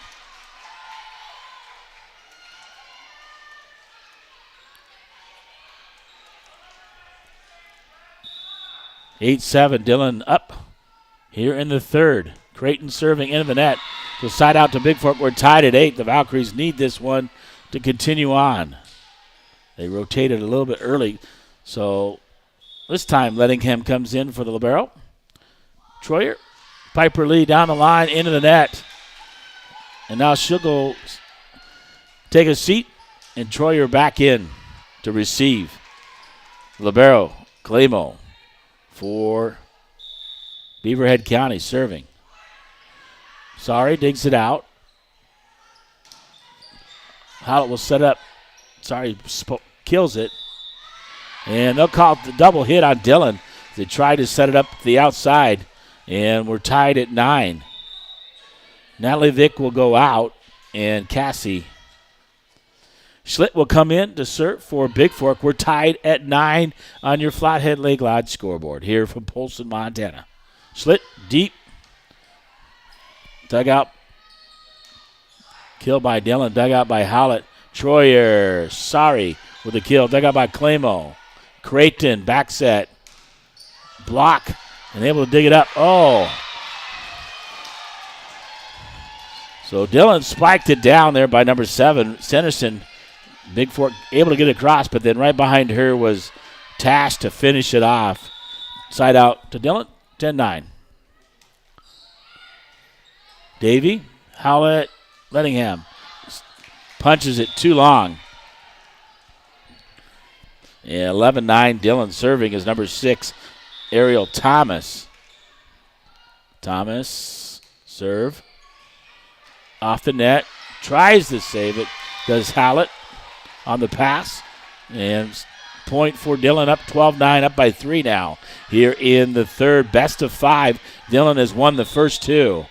(8-7) Dillion up here in the third. Creighton serving into the net. So side out to Bigfork. We're tied at 8. The Valkyries need this one to continue on. They rotated a little bit early. So this time Lettingham comes in for the libero. Troyer. Piper Lee down the line into the net. And now she'll go take a seat. And Troyer back in to receive. Libero. Claymore for Beaverhead County serving. Sorry, digs it out. Howlett will set up. Sorry, kills it. And they'll call the double hit on Dillion. They tried to set it up the outside. And we're tied at 9. Natalie Vick will go out. And Cassie Schlitt will come in to serve for Bigfork. We're tied at 9 on your Flathead Lake Lodge scoreboard here from Polson, Montana. Schlitt deep. Dug out. Kill by Dillion. Dug out by Howlett. Troyer. Sorry with the kill. Dug out by Claymore. Creighton. Back set. Block. And able to dig it up. Oh. So Dillion spiked it down there by number 7. Stennerson. Bigfork able to get across, but then right behind her was Tash to finish it off. Side out to Dillion. 10-9. Davy, Howlett, Lettingham punches it too long. Yeah, 11-9. Dillion serving is number 6, Ariel Thomas. Thomas, serve. Off the net. Tries to save it. Does Howlett on the pass. And point for Dillion up 12-9, up by 3 now. Here in the third, best of 5. Dillion has won the first 2.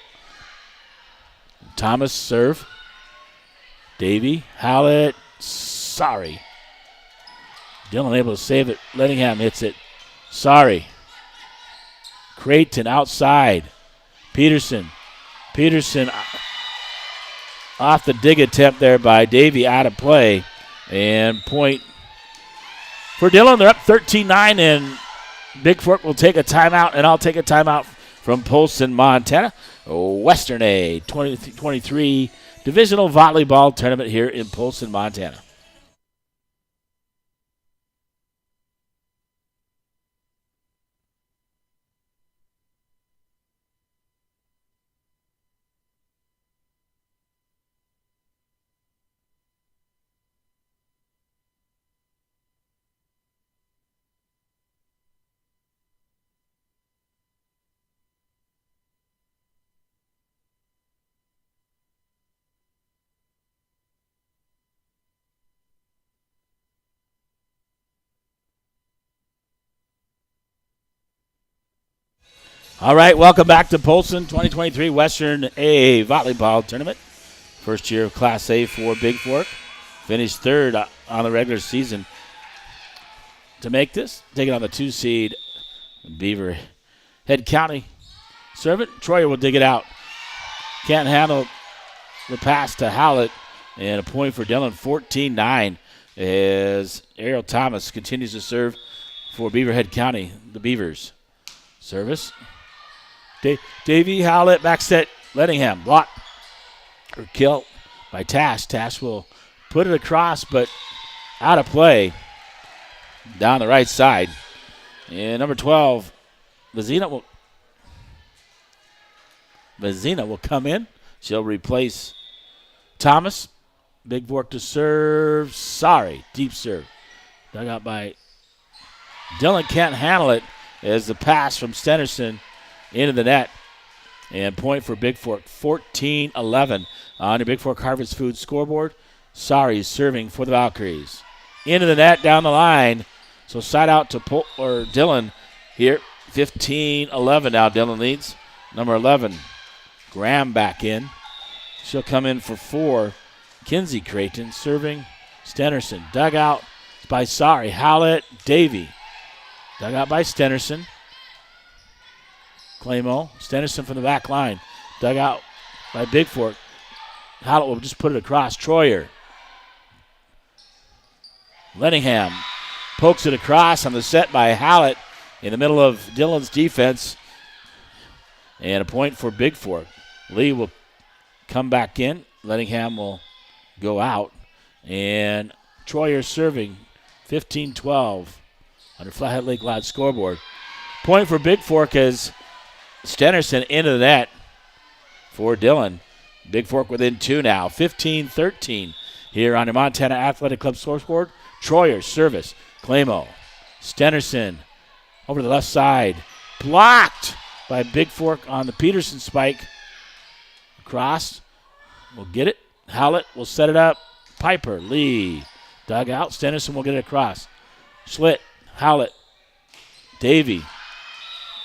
Thomas serve. Davy, Howlett, sorry. Dillion able to save it. Lettingham hits it. Sorry. Creighton outside. Peterson off the dig attempt there by Davy, out of play. And point for Dillion. They're up 13-9, and Bigfork will take a timeout, and I'll take a timeout from Polson, Montana. Western A 2023 Divisional Volleyball Tournament here in Polson, Montana. All right, welcome back to Polson 2023 Western A Volleyball Tournament. First year of Class A for Bigfork. Finished third on the regular season. To make this, taking on the 2 seed Beaver Head County. Servant, Troyer will dig it out. Can't handle the pass to Howlett. And a point for Dillion, 14-9, as Ariel Thomas continues to serve for Beaverhead County, the Beavers. Service. Davey Howlett back set, Lettingham. Block or kill by Tash. Tash will put it across, but out of play down the right side. And number 12, Vazina will come in. She'll replace Thomas. Bigfork to serve. Sorry. Deep serve. Dug out by Dillion. Can't handle it as the pass from Stenderson into the net. And point for Bigfork. 14-11 on your Bigfork Harvest Food scoreboard. Sorry serving for the Valkyries. Into the net down the line. So side out to Dillion here. 15-11 now. Dillion leads. Number 11, Graham back in. She'll come in for 4. Kinsey Creighton serving. Stenderson. Dug out by Sorry. Howlett. Davey. Dug out by Stenderson. Clamo. Stenderson from the back line. Dug out by Bigfork. Howlett will just put it across. Troyer. Lettingham pokes it across on the set by Howlett in the middle of Dillon's defense. And a point for Bigfork. Lee will come back in. Lettingham will go out. And Troyer serving 15-12 on the Flathead Lake Loud scoreboard. Point for Bigfork as Stenderson into the net for Dillion. Bigfork within 2 now. 15-13 here on the Montana Athletic Club scoreboard. Troyer service. Clamo. Stenderson over the left side. Blocked by Bigfork on the Peterson spike. Across. Will get it. Howlett will set it up. Piper. Lee. Dug out. Stenderson will get it across. Schlitt. Howlett. Davey.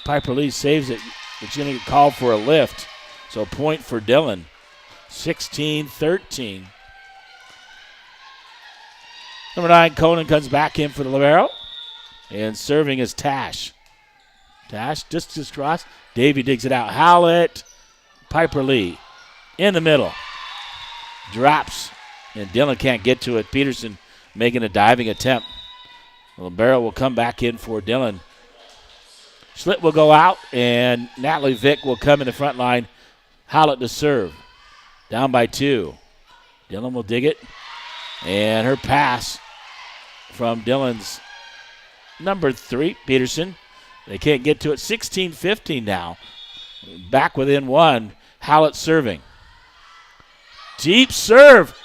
Piper Lee saves it. It's going to get called for a lift. So point for Dillion. 16-13. Number 9, Conan comes back in for the libero. And serving is Tash. Tash, distance cross. Davey digs it out. Howlett. Piper Lee. In the middle. Drops. And Dillion can't get to it. Peterson making a diving attempt. The libero will come back in for Dillion. Schlitt will go out. And Natalie Vick will come in the front line. Howlett to serve. Down by 2. Dillion will dig it. And her pass from Dillon's number 3, Peterson. They can't get to it. 16-15 now. Back within 1. Howlett serving. Deep serve.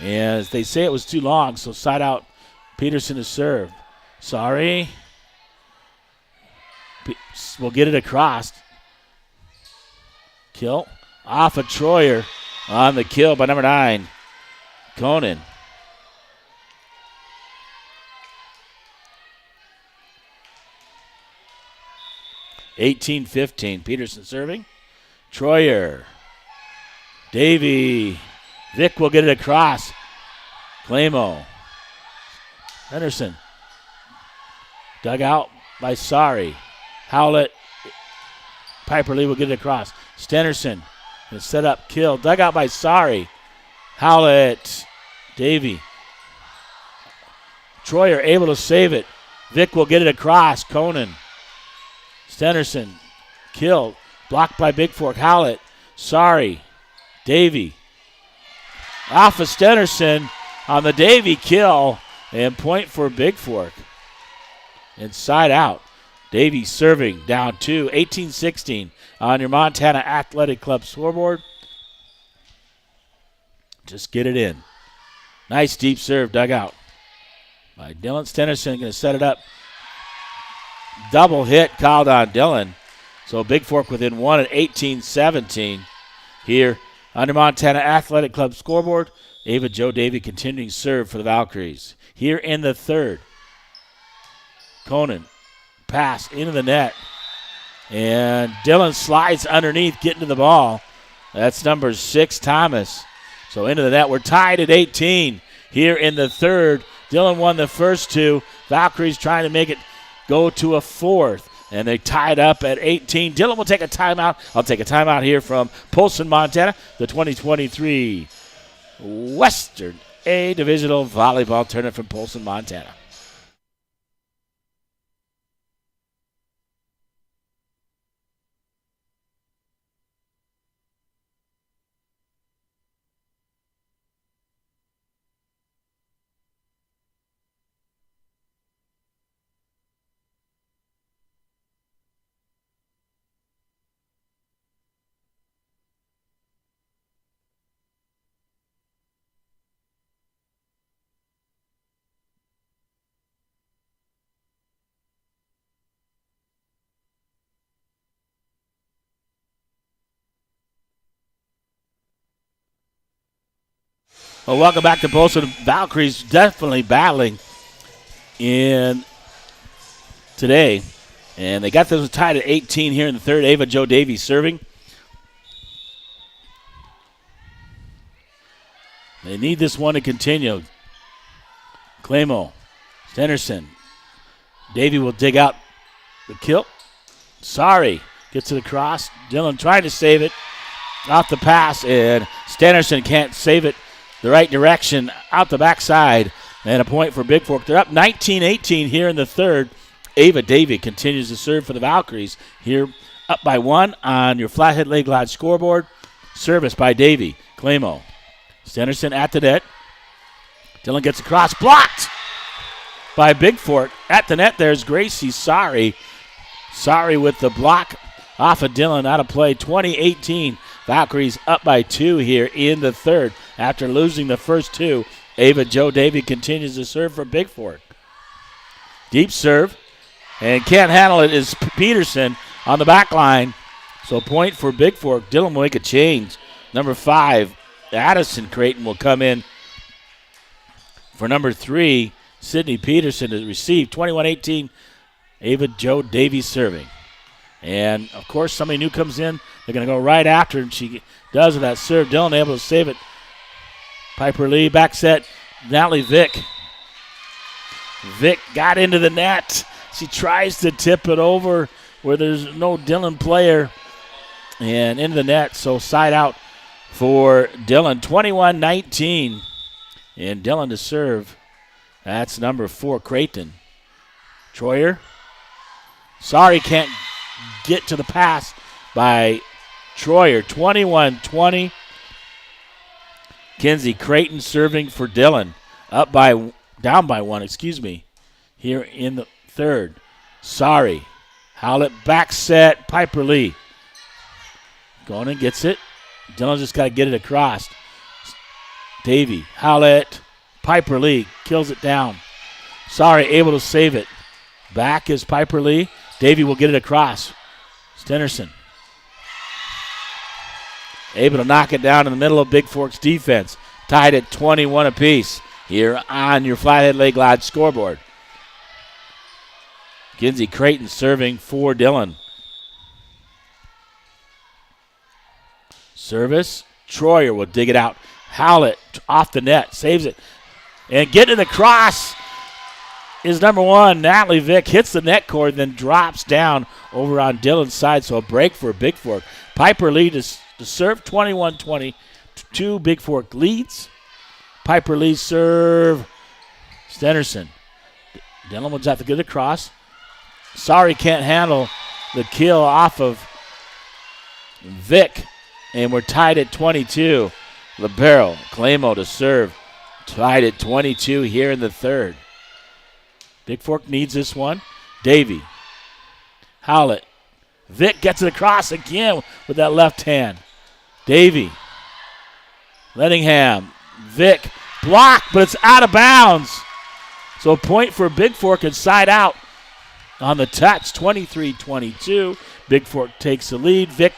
As they say it was too long, so side out Peterson to serve. Sorry. We'll get it across. Kill. Off of Troyer on the kill by number 9, Conan. (18-15). Peterson serving. Troyer. Davey. Vick will get it across. Clamo. Henderson. Dug out by Sorry. Howlett. Piper Lee will get it across. Stenderson. And set up. Kill. Dug out by Sorry. Howlett. Davey. Troyer able to save it. Vick will get it across. Conan. Stenderson. Kill. Blocked by Bigfork. Howlett. Sorry. Davey. Off of Stenderson on the Davey kill. And point for Bigfork. Inside out. Davey serving down 2. 18-16 on your Montana Athletic Club scoreboard. Just get it in. Nice deep serve dug out by Dillion. Stenderson going to set it up. Double hit called on Dillion. So Bigfork within 1 at 18-17 here Under Montana Athletic Club scoreboard, Ava Jo Davy continuing serve for the Valkyries. Here in the third, Conan pass into the net. And Dillion slides underneath, getting to the ball. That's number 6, Thomas. So into the net. We're tied at 18 here in the third. Dillion won the first 2. Valkyries trying to make it go to a fourth. And they tied up at 18. Dillion will take a timeout. I'll take a timeout here from Polson, Montana, the 2023 Western A Divisional Volleyball Tournament from Polson, Montana. Well, welcome back to Polson. Valkyries definitely battling in today. And they got this tied at 18 here in the third. Ava Jo Davy serving. They need this one to continue. Clamo, Stenderson. Davy will dig out the kill. Sorry. Gets to the cross. Dillion trying to save it. Off the pass, and Stenderson can't save it the right direction, out the backside, and a point for Bigfork. They're up 19-18 here in the third. Ava Davy continues to serve for the Valkyries. Here up by 1 on your Flathead Lake Lodge scoreboard. Service by Davy. Clamo. Stenderson at the net. Dillion gets across. Blocked by Bigfork. At the net there's Gracie Sorry. Sorry with the block off of Dillion, out of play. 20-18. Valkyries up by 2 here in the third. After losing the first 2, Ava Jo Davy continues to serve for Bigfork. Deep serve, and can't handle it is Peterson on the back line. So point for Bigfork. Dillion will make a change. Number 5, Addison Creighton will come in for number 3, Sydney Peterson to receive. 21-18, Ava Jo Davy serving. And, of course, somebody new comes in. They're going to go right after, and she does with that serve. Dillion able to save it. Piper Lee, back set. Natalie Vick. Vick got into the net. She tries to tip it over where there's no Dillion player. And into the net, so side out for Dillion. 21-19. And Dillion to serve. That's number 4, Creighton. Troyer. Sorry, can't get to the pass by Troyer. 21-20. Kinsey Creighton serving for Dillion. Down by 1, here in the third. Sorry. Howlett back set. Piper Lee. Going and gets it. Dillion just got to get it across. Davy. Howlett. Piper Lee kills it down. Sorry, able to save it. Back is Piper Lee. Davy will get it across. Stenderson. Able to knock it down in the middle of Bigfork's defense. Tied at 21 apiece here on your Flathead Lake Lodge scoreboard. Kinsey Creighton serving for Dillion. Service. Troyer will dig it out. Howlett off the net. Saves it. And getting to the cross is number 1, Natalie Vick. Hits the net cord, then drops down over on Dillon's side. So a break for Bigfork. Piper Lee to serve. 21-20. 2 Bigfork leads. Piper Lee serve. Stenderson. Dillion will have to get it across. Sorry, can't handle the kill off of Vick. And we're tied at 22. Libero, Clamo to serve. Tied at 22 here in the third. Bigfork needs this one. Davy. Howlett. Vick gets it across again with that left hand. Davy. Lettingham. Vick. Blocked, but it's out of bounds. So a point for Bigfork inside out on the touch. 23-22. Bigfork takes the lead. Vick,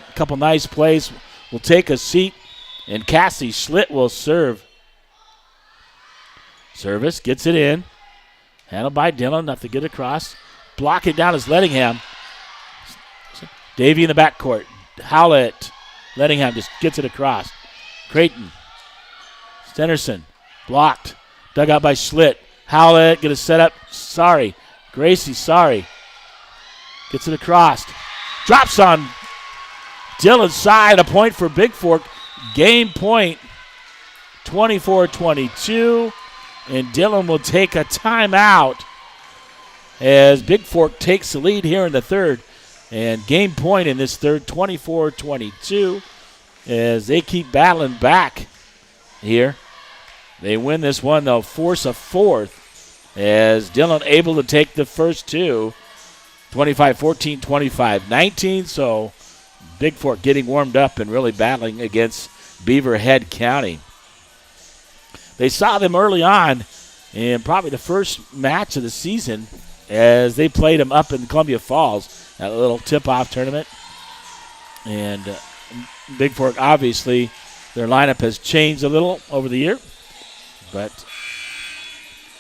a couple nice plays will take a seat, and Cassie Schlitt will serve. Service, gets it in. Handled by Dillion, nothing good across. Blocking down is Lettingham. Davey in the backcourt. Howlett. Lettingham just gets it across. Creighton. Stennerson. Blocked. Dug out by Schlitt. Howlett going to set up. Sorry. Gracie, sorry. Gets it across. Drops on Dillon's side. A point for Bigfork. Game point. 24-22. And Dillion will take a timeout as Bigfork takes the lead here in the third. And game point in this third, 24-22, as they keep battling back here. They win this one, they'll force a fourth as Dillion able to take the first two, 25-14, 25-19. So Bigfork getting warmed up and really battling against Beaverhead County. They saw them early on in probably the first match of the season as they played them up in Columbia Falls, that little tip-off tournament. And Bigfork, obviously, their lineup has changed a little over the year. But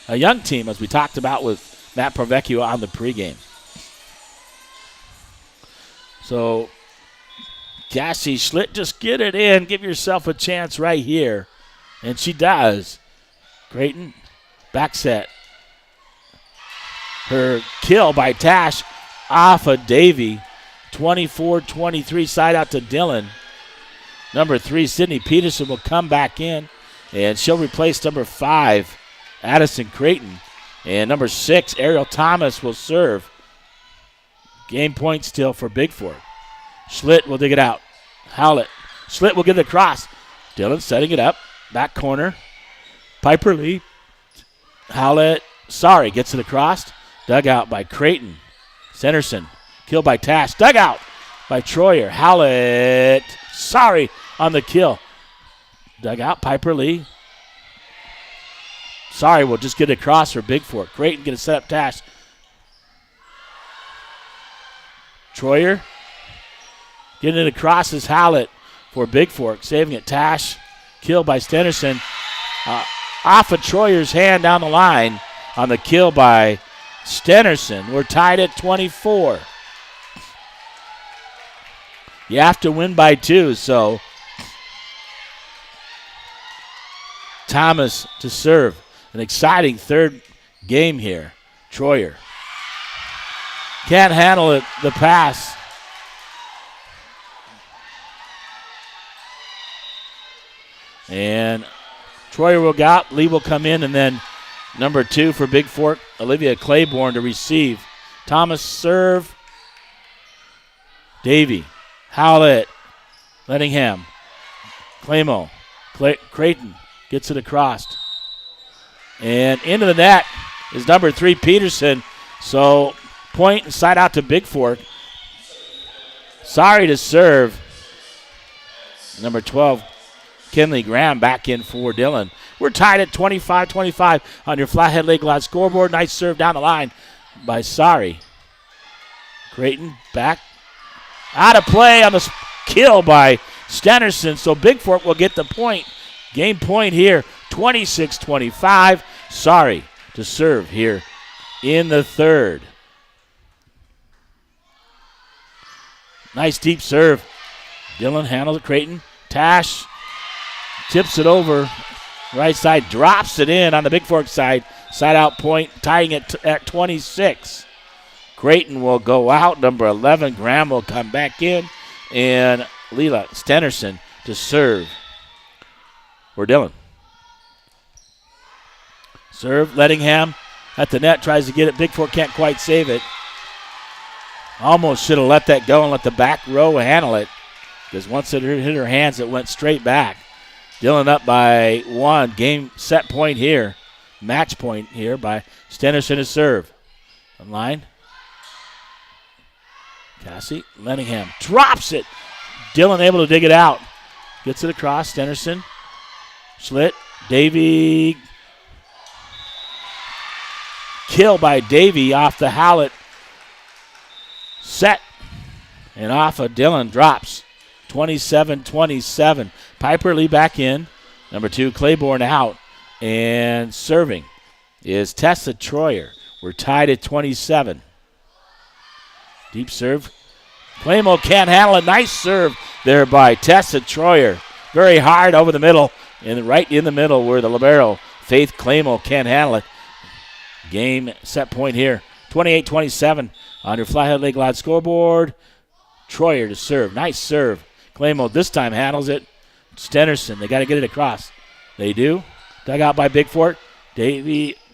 a young team, as we talked about with Matt Provecchio on the pregame. So, Cassie Schlitt, just get it in. Give yourself a chance right here. And she does. Creighton, back set. Her kill by Tash off of Davey. 24-23, side out to Dillion. Number 3, Sydney Peterson will come back in, and she'll replace number 5, Addison Creighton. And number 6, Ariel Thomas will serve. Game point still for Bigfork. Schlitt will dig it out. Howlett. Schlitt will get it across. Dillion setting it up. Back corner. Piper Lee. Howlett. Sorry, gets it across. Dug out by Creighton. Centerson. Kill by Tash. Dug out by Troyer. Howlett. Sorry on the kill. Dug out. Piper Lee. Sorry, we'll just get it across for Bigfork. Creighton going to set up Tash. Troyer. Getting it across is Howlett for Bigfork. Saving it. Tash. Kill by Stennerson. Off of Troyer's hand down the line on the kill by Stennerson. We're tied at 24. You have to win by 2, so Thomas to serve. An exciting third game here. Troyer can't handle it, the pass. And Troyer will go out, Lee will come in, and then number 2 for Bigfork, Olivia Claiborne to receive. Thomas serve. Davey. Howlett. Lettingham. Clamo. Creighton gets it across. And into the net is number 3, Peterson. So point and side out to Bigfork. Sorry to serve. Number 12, Kinley Graham back in for Dillion. We're tied at 25-25 on your Flathead Lake Lodge scoreboard. Nice serve down the line by Sorry. Creighton back. Out of play on the kill by Stennerson. So Bigfork will get the point. Game point here, 26-25. Sorry to serve here in the third. Nice deep serve. Dillion handles it. Creighton. Tash tips it over. Right side, drops it in on the Bigfork side. Side out point, tying it at 26. Creighton will go out. Number 11, Graham will come back in. And Leela Stennerson to serve for Dillion. Serve, Lettingham at the net, tries to get it. Bigfork can't quite save it. Almost should have let that go and let the back row handle it, because once it hit her hands, it went straight back. Dillion up by 1. Game set point here. Match point here by Stennerson to serve. On line. Cassie Lettingham drops it. Dillion able to dig it out. Gets it across. Stennerson. Schlitt. Davey. Kill by Davey off the Howlett set. And off of Dillion drops. 27-27. Piper Lee back in. Number 2, Claiborne out. And serving is Tessa Troyer. We're tied at 27. Deep serve. Clamo can't handle it. Nice serve there by Tessa Troyer. Very hard over the middle. And right in the middle where the libero, Faith Clamo, can't handle it. Game set point here. 28-27 on your Flathead Lake Lodge scoreboard. Troyer to serve. Nice serve. Clamo this time handles it. Stenerson, they got to get it across. They do. Dug out by Bigfork.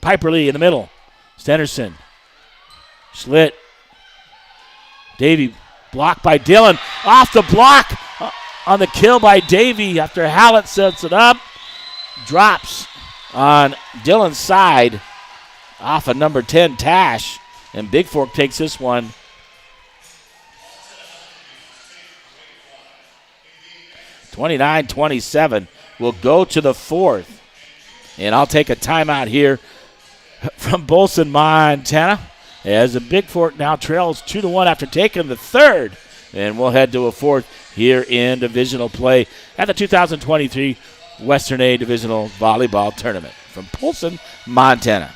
Piper Lee in the middle. Stenerson. Schlitt. Davey blocked by Dillion. Off the block on the kill by Davey after Hallett sets it up. Drops on Dillon's side off of number 10, Tash. And Bigfork takes this one. (29-27). We'll go to the fourth. And I'll take a timeout here from Bolson, Montana, as the Bigfork now trails 2-1 after taking the third. And we'll head to a fourth here in divisional play at the 2023 Western A Divisional Volleyball Tournament from Bolson, Montana.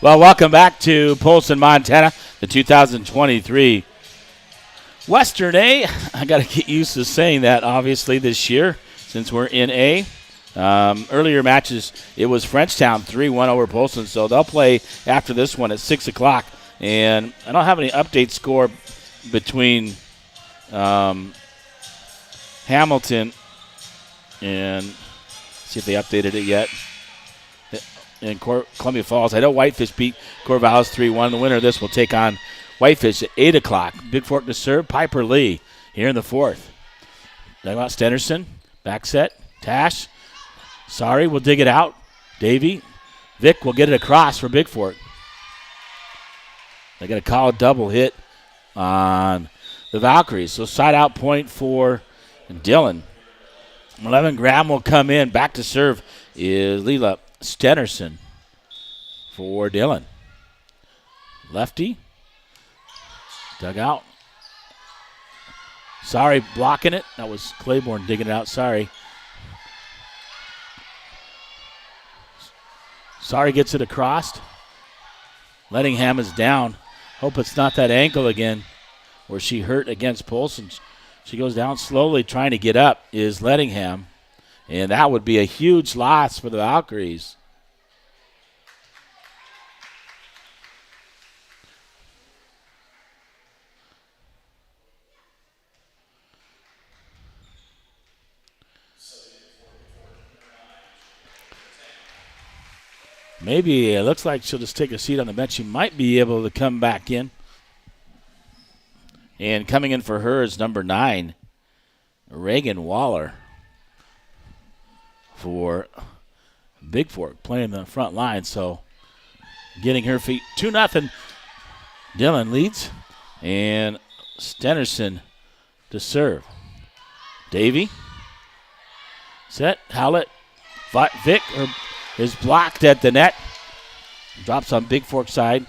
Well, welcome back to Polson, Montana, the 2023 Western A. I got to get used to saying that, obviously, this year since we're in A. Earlier matches, it was Frenchtown 3-1 over Polson, so they'll play after this one at 6 o'clock. And I don't have any update score between Hamilton and see if they updated it yet. In Columbia Falls, I know Whitefish beat Corvallis 3-1. The winner of this will take on Whitefish at 8 o'clock. Bigfork to serve. Piper Lee here in the fourth. Talking about Stenerson. Back set. Tash. Sorry, we'll dig it out. Davey. Vic will get it across for Bigfork. They got a call a double hit on the Valkyries. So side out point for Dillion. 11 Graham will come in. Back to serve is Leela Stenerson for Dillion. Lefty. Dug out. Sorry, blocking it. That was Claiborne digging it out. Sorry. Sorry gets it across. Lettingham is down. Hope it's not that ankle again where she hurt against Polson. She goes down slowly trying to get up is Lettingham. And that would be a huge loss for the Valkyries. Maybe it looks like she'll just take a seat on the bench. She might be able to come back in. And coming in for her is number 9, Reagan Waller for Bigfork, playing the front line. So getting her feet 2-0. Dillion leads. And Stenerson to serve. Davy. Set. Howlett. Vic is blocked at the net. Drops on Bigfork side.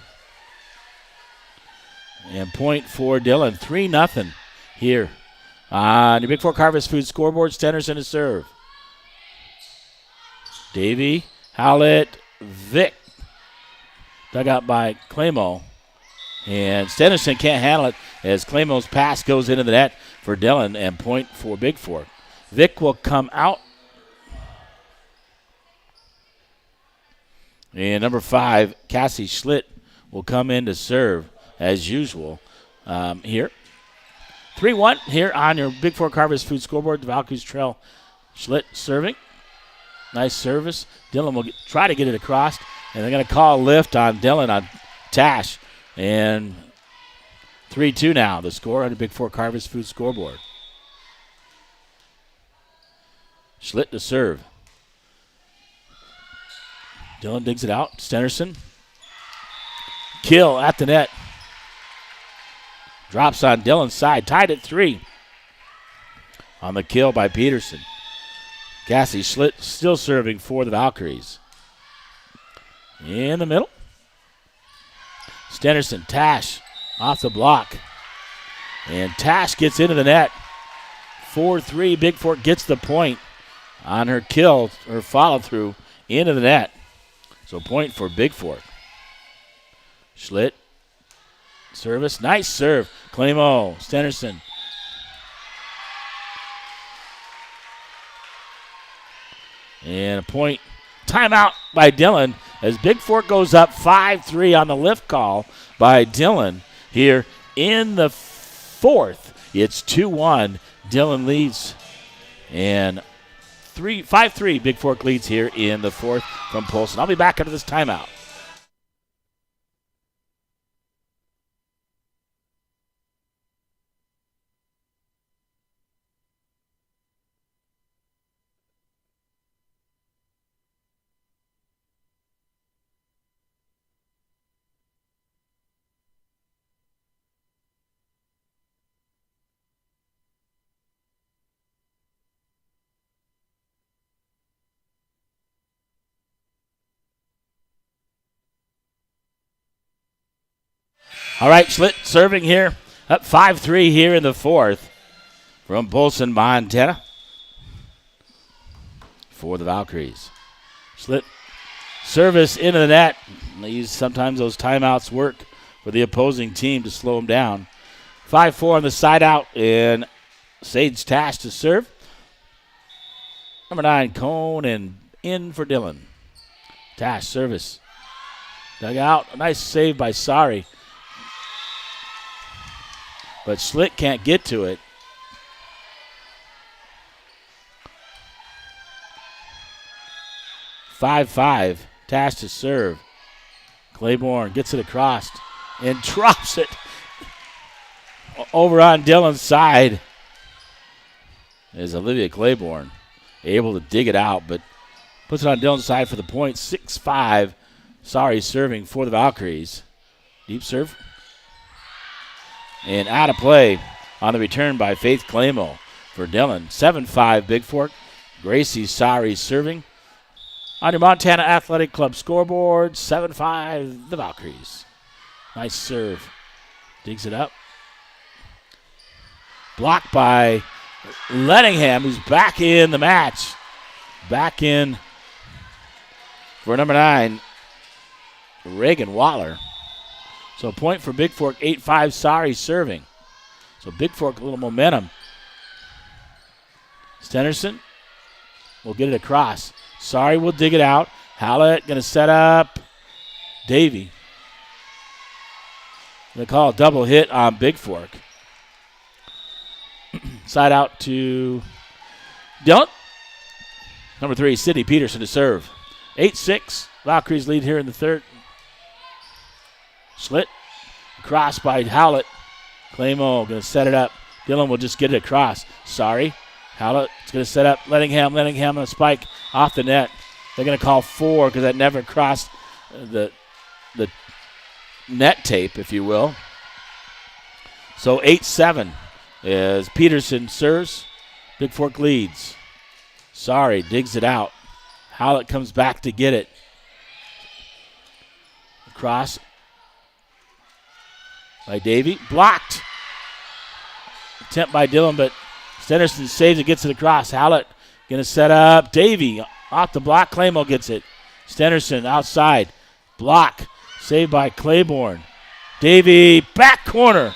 And point for Dillion. 3-0 here on the Bigfork Harvest Food scoreboard. Stenerson to serve. Davy. Howlett. Vic. Dug out by Clamo. And Stenerson can't handle it as Clamo's pass goes into the net for Dillion and point for Bigfork. Vic will come out. And number 5, Cassie Schlitt will come in to serve as usual here. 3-1 here on your Bigfork Harvest Food scoreboard. The Valkyries trail. Schlitt serving. Nice service. Dillion will try to get it across. And they're going to call a lift on Dillion on Tash. And 3-2 now, the score on the Bigfork Harvest Food scoreboard. Schlitt to serve. Dillion digs it out. Stenerson. Kill at the net. Drops on Dillon's side. Tied at 3. On the kill by Peterson. Cassie Schlitt still serving for the Valkyries. In the middle. Stenerson, Tash off the block. And Tash gets into the net. 4-3. Bigfork gets the point on her kill, her follow through into the net. So point for Bigfork. Schlitt. Service. Nice serve. Clamo. Stenerson. And a point. Timeout by Dillion as Bigfork goes up 5-3 on the lift call by Dillion here in the 4th. It's 2-1. Dillion leads. And 5-3 Bigfork leads here in the 4th from Polson. I'll be back after this timeout. All right, Schlitt serving here. Up 5-3 here in the 4th from Polson, Montana for the Valkyries. Schlitt service into the net. Sometimes those timeouts work for the opposing team to slow them down. 5-4 on the side out, and Sage Tash to serve. Number 9, Cone, and in for Dillion. Tash service. Dug out. A nice save by Sari. But Schlitt can't get to it. 5-5. Tash to serve. Claiborne gets it across and drops it over on Dillon's side. Is Olivia Claiborne able to dig it out, but puts it on Dillon's side for the point. 6-5. Sari serving for the Valkyries. Deep serve. And out of play on the return by Faith Clamo for Dillion. 7-5 Bigfork. Gracie Sari serving. On your Montana Athletic Club scoreboard, 7-5 the Valkyries. Nice serve. Digs it up. Blocked by Lettingham, who's back in the match. Back in for number 9, Reagan Waller. So point for Bigfork, 8-5, Sari serving. So Bigfork a little momentum. Stenerson will get it across. Sari will dig it out. Hallett going to set up Davy. They call a double hit on Bigfork. Side out to Dillion. Number 3, Sydney Peterson to serve. 8-6. Valkyries lead here in the 3rd. Schlitt. Cross by Howlett. Claymore going to set it up. Dillion will just get it across. Sorry. Hallett's going to set up Lettingham. Lettingham on a spike off the net. They're going to call 4 because that never crossed the net tape, if you will. So 8-7 as Peterson serves. Bigfork leads. Sorry, digs it out. Hallett comes back to get it. Cross by Davey. Blocked. Attempt by Dillion, but Stenderson saves it, gets it across. Hallett going to set up Davey. Off the block, Claymore gets it. Stenderson outside. Block. Saved by Claiborne. Davey, back corner.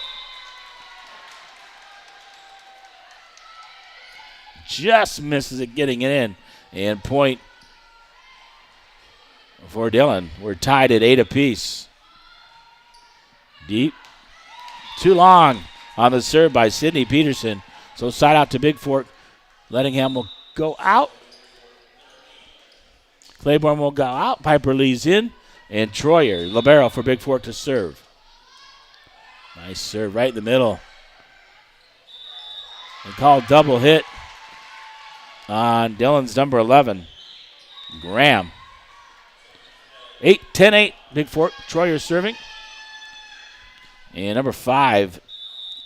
Just misses it getting it in. And point for Dillion. We're tied at 8 apiece. Deep. Too long on the serve by Sidney Peterson. So side out to Bigfork. Lettingham will go out. Claiborne will go out. Piper Lee's in. And Troyer, libero for Bigfork to serve. Nice serve right in the middle. And called double hit on Dillon's number 11, Graham. 10-8, Bigfork. Troyer serving. And number 5,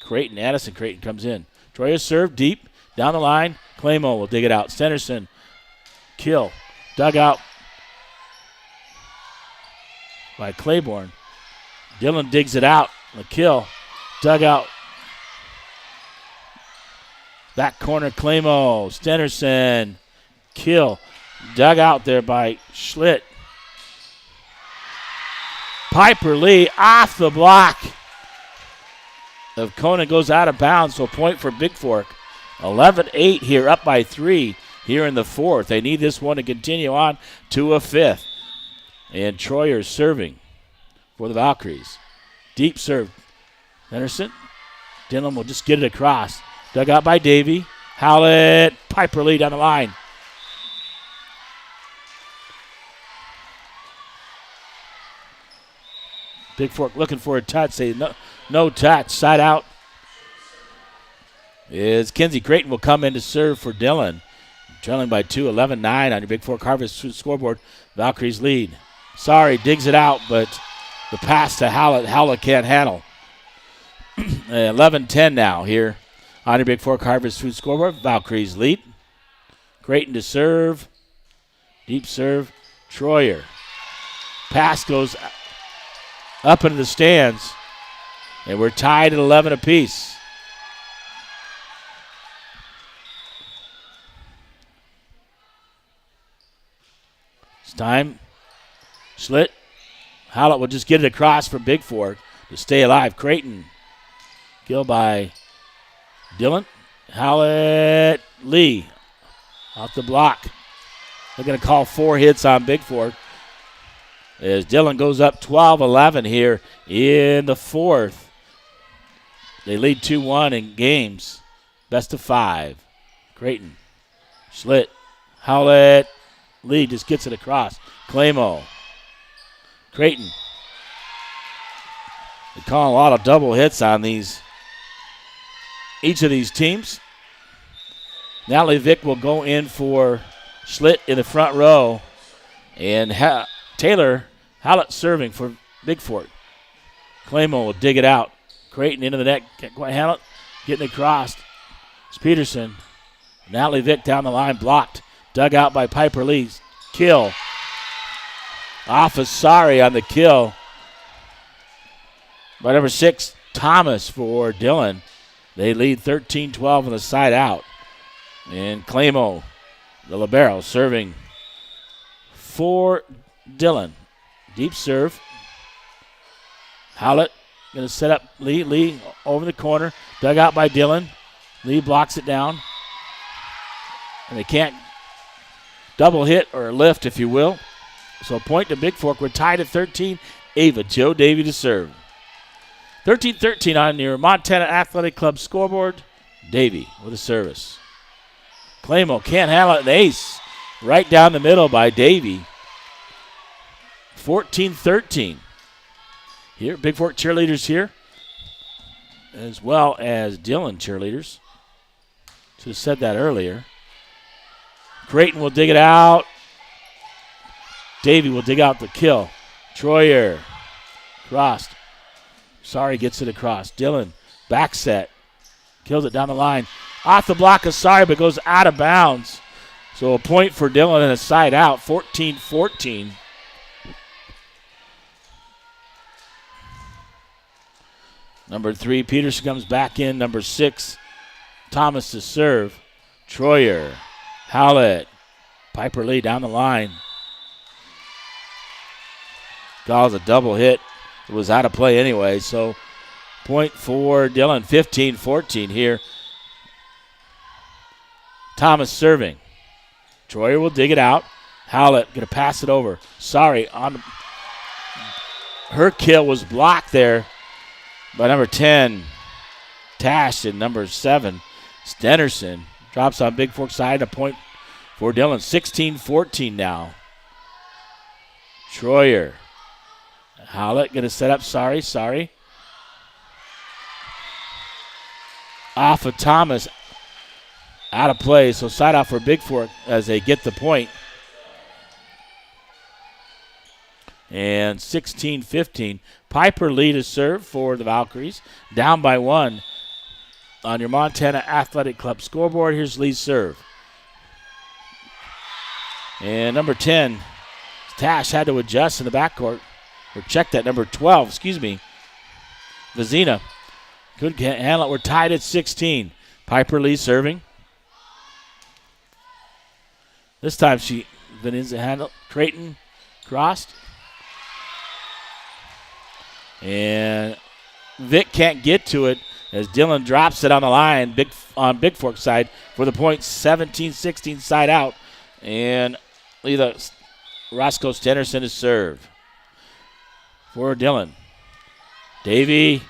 Creighton, Addison Creighton comes in. Troyer serve deep, down the line. Claymore will dig it out. Stenderson, kill. Dug out by Claiborne. Dillion digs it out. The kill. Dug out. Back corner, Claymore. Stenderson, kill. Dug out there by Schlitt. Piper Lee off the block of Conan goes out of bounds, so point for Bigfork. 11-8 here, up by 3 here in the 4th. They need this one to continue on to a 5th. And Troyer serving for the Valkyries. Deep serve. Henderson. Dillion will just get it across. Dug out by Davey. Howlett. Piper Lee down the line. Bigfork looking for a touch. Say no touch. Side out. Is Kinsey Creighton will come in to serve for Dillion. Trailing by 2, 11-9 on your Bigfork Harvest scoreboard. Valkyries lead. Sorry, digs it out, but the pass to Howlett. Howlett can't handle. 11-10 now here on your Bigfork Harvest Food scoreboard. Valkyries lead. Creighton to serve. Deep serve. Troyer. Pass goes up into the stands. And we're tied at 11 apiece. It's time. Schlitt. Howlett will just get it across for Bigfork to stay alive. Creighton. Kill by Dillion. Howlett. Lee. Off the block. They're going to call 4 hits on Bigfork as Dillion goes up 12-11 here in the 4th. They lead 2-1 in games. Best of 5. Creighton. Schlitt. Howlett. Lee just gets it across. Claymore. Creighton. They call a lot of double hits on each of these teams. Natalie Vick will go in for Schlitt in the front row. And Taylor Howlett serving for Bigfork. Claymore will dig it out. Creighton into the net. Can't quite handle it. Getting it across. It's Peterson. Natalie Vick down the line. Blocked. Dug out by Piper Lee. Kill. Off of Sorry on the kill. By number 6, Thomas for Dillion. They lead 13-12 on the side out. And Claymore, the libero, serving for Dillion. Deep serve. Howlett going to set up Lee. Lee over the corner. Dug out by Dillion. Lee blocks it down. And they can't double hit or lift, if you will. So point to Bigfork. We're tied at 13. Ava, Joe Davey to serve. 13-13 on your Montana Athletic Club scoreboard. Davey with a service. Claymore can't handle it. An ace right down the middle by Davey. 14-13. Here, Bigfork cheerleaders here as well as Dillion cheerleaders. Should have said that earlier. Creighton will dig it out. Davey will dig out the kill. Troyer. Crossed. Sorry gets it across. Dillion. Back set. Kills it down the line. Off the block of Sorry, but goes out of bounds. So a point for Dillion and a side out. 14-14. Number 3, Peterson comes back in. Number 6, Thomas to serve. Troyer. Howlett. Piper Lee down the line. Calls a double hit. It was out of play anyway, so point for Dillion. 15-14 here. Thomas serving. Troyer will dig it out. Howlett going to pass it over. Sorry, on her kill was blocked there by number 10, Tash, and number 7, Stenerson. Drops on Bigfork side, a point for Dillion. 16-14 now. Troyer. Howlett going to set up Sorry. Off of Thomas. Out of play, so side out for Bigfork as they get the point. And 16-15. Piper Lee to serve for the Valkyries. Down by 1 on your Montana Athletic Club scoreboard. Here's Lee's serve. And number 10, Tash had to adjust in the backcourt. Or check that, number 12, Vizina. Couldn't handle it. We're tied at 16. Piper Lee serving. This time Vizina handle. Creighton crossed. And Vic can't get to it as Dillion drops it on the line on Bigfork side for the point. 17-16 side out. And Roscoe Stenerson is serve for Dillion. Davey,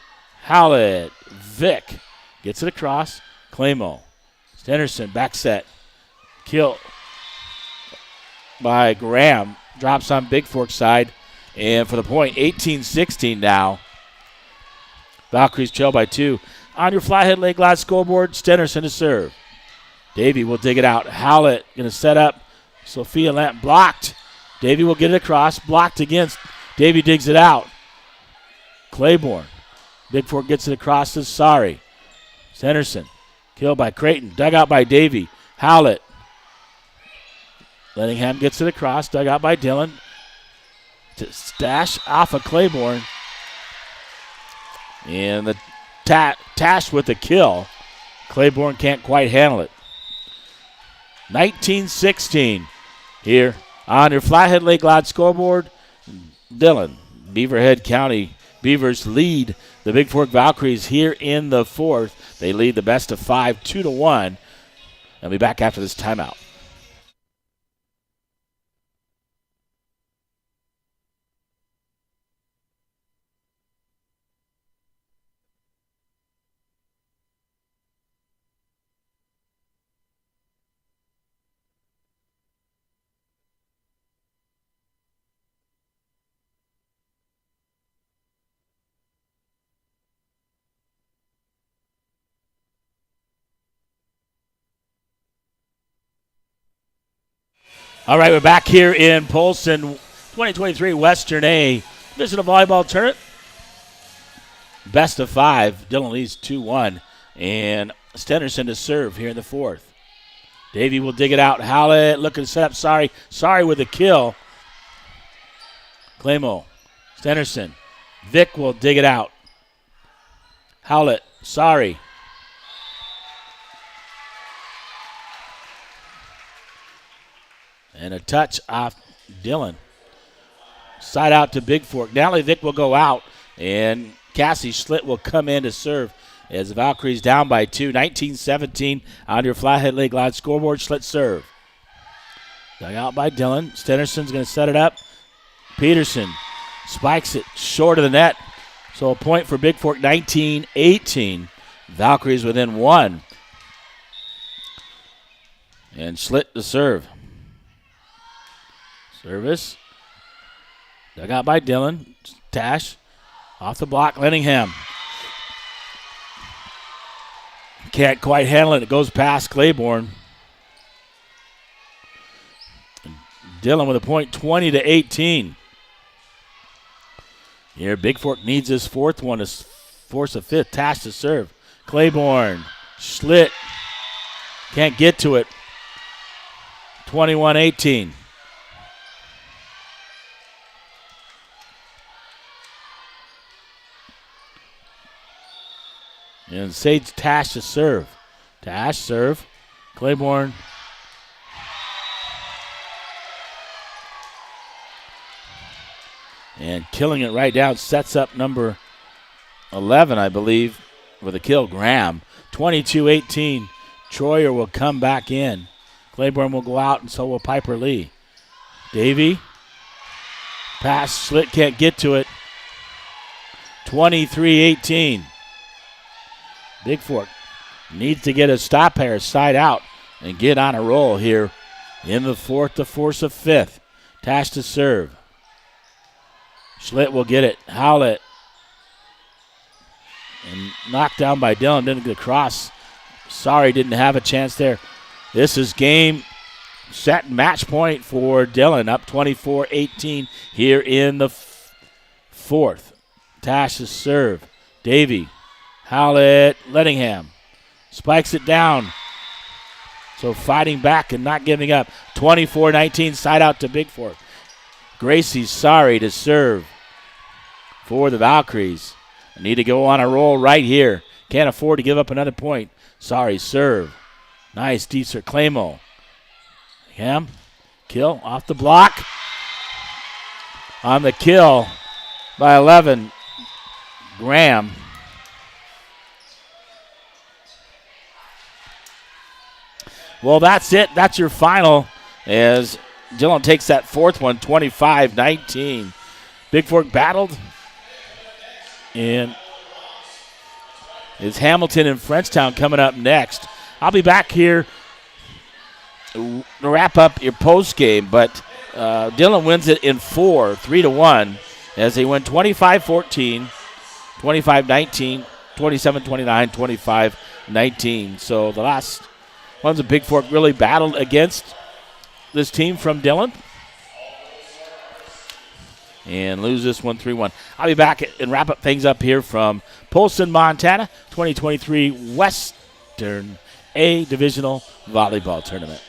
Howlett, Vic gets it across. Claymore. Stenerson back set. Kill by Graham. Drops on Bigfork side. And for the point, 18-16 now. Valkyries trail by 2. On your Flathead Lake Glass scoreboard, Stenerson to serve. Davey will dig it out. Howlett going to set up. Sophia Lamp blocked. Davey will get it across. Blocked against. Davey digs it out. Claiborne. Bigfork gets it across to Sorry. Stenerson. Killed by Creighton. Dug out by Davey. Howlett. Lettingham gets it across. Dug out by Dillion. To Stash off of Claiborne. And the Tash with the kill. Claiborne can't quite handle it. 19-16 here on your Flathead Lake Lodge scoreboard. Dillion, Beaverhead County Beavers lead the Bigfork Valkyries here in the 4th. They lead the best of 5, 2-1. They'll be back after this timeout. All right, we're back here in Polson, 2023 Western A Divisional Volleyball Tournament. Best of 5. Dillion leads 2-1. And Stenerson to serve here in the 4th. Davey will dig it out. Howlett looking to set up Sorry. Sorry with a kill. Claymore. Stenerson. Vic will dig it out. Howlett. Sorry. And a touch off Dillion. Side out to Bigfork. Natalie Vick will go out, and Cassie Schlitt will come in to serve as the Valkyries down by 2. 19-17 on your Flathead Lake Lodge scoreboard. Schlitt serve. Dug out by Dillion. Stenerson's going to set it up. Peterson spikes it short of the net. So a point for Bigfork, 19-18. Valkyries within 1. And Schlitt to serve. Service. Dug out by Dillion. Tash. Off the block, Lettingham. can't quite handle it. It goes past Claiborne. Dillion with a point, 20-18. Here, Bigfork needs his fourth one to force a fifth. Tash to serve. Claiborne, Schlitt, can't get to it. 21-18. And Sage Tash to serve. Tash serve. Claiborne. And killing it right down. Sets up number 11, I believe, with a kill. Graham. 22-18. Troyer will come back in. Claiborne will go out, and so will Piper Lee. Davey. Pass. Schlitt can't get to it. 23-18. Bigfork needs to get a stop pair side out and get on a roll here in the fourth to force a fifth. Tash to serve. Schlitt will get it. Howlett. And knocked down by Dillion. Didn't get across. Sorry, didn't have a chance there. This is game set match point for Dillion. Up 24-18 here in the fourth. Tash to serve. Davey. Howlett, Lettingham spikes it down. So fighting back and not giving up. 24-19, side out to Bigfork. Gracie's sorry to serve for the Valkyries. Need to go on a roll right here. Can't afford to give up another point. Sorry, serve. Nice deep serve. Clamo. Ham, kill off the block. On the kill by 11, Graham. Well, that's it. That's your final as Dillion takes that fourth one, 25-19. Bigfork battled. And it's Hamilton and Frenchtown coming up next. I'll be back here to wrap up your post game, but Dillion wins it in 4, 3-1, as they win 25-14, 25-19, 27-29, 25-19. So the last ones that Bigfork really battled against this team from Dillion. And lose this one 3-1. I'll be back and wrap up things up here from Polson, Montana, 2023 Western A Divisional Volleyball Tournament.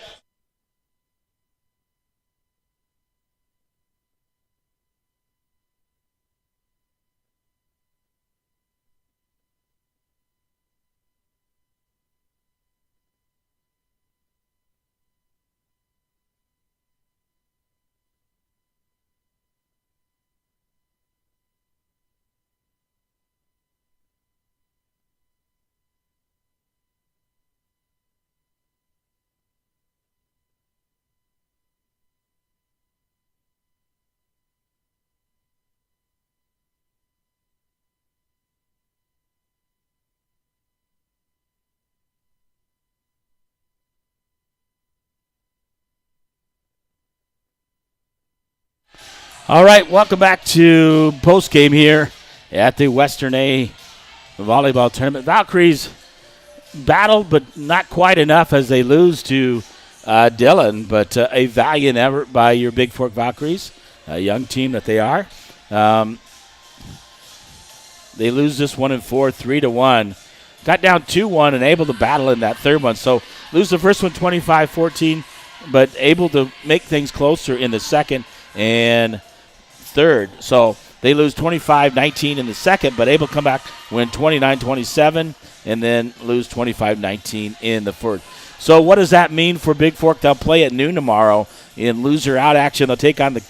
All right, welcome back to post-game here at the Western A Volleyball Tournament. Valkyries battled, but not quite enough as they lose to Dillion, but a valiant effort by your Bigfork Valkyries, a young team that they are. They lose this one in 4, 3-1. Got down 2-1 and able to battle in that third one. So lose the first one 25-14, but able to make things closer in the second and third. So they lose 25-19 in the second, but able to come back, win 29-27, and then lose 25-19 in the fourth. So what does that mean for Bigfork? They'll play at noon tomorrow in loser out action. They'll take on the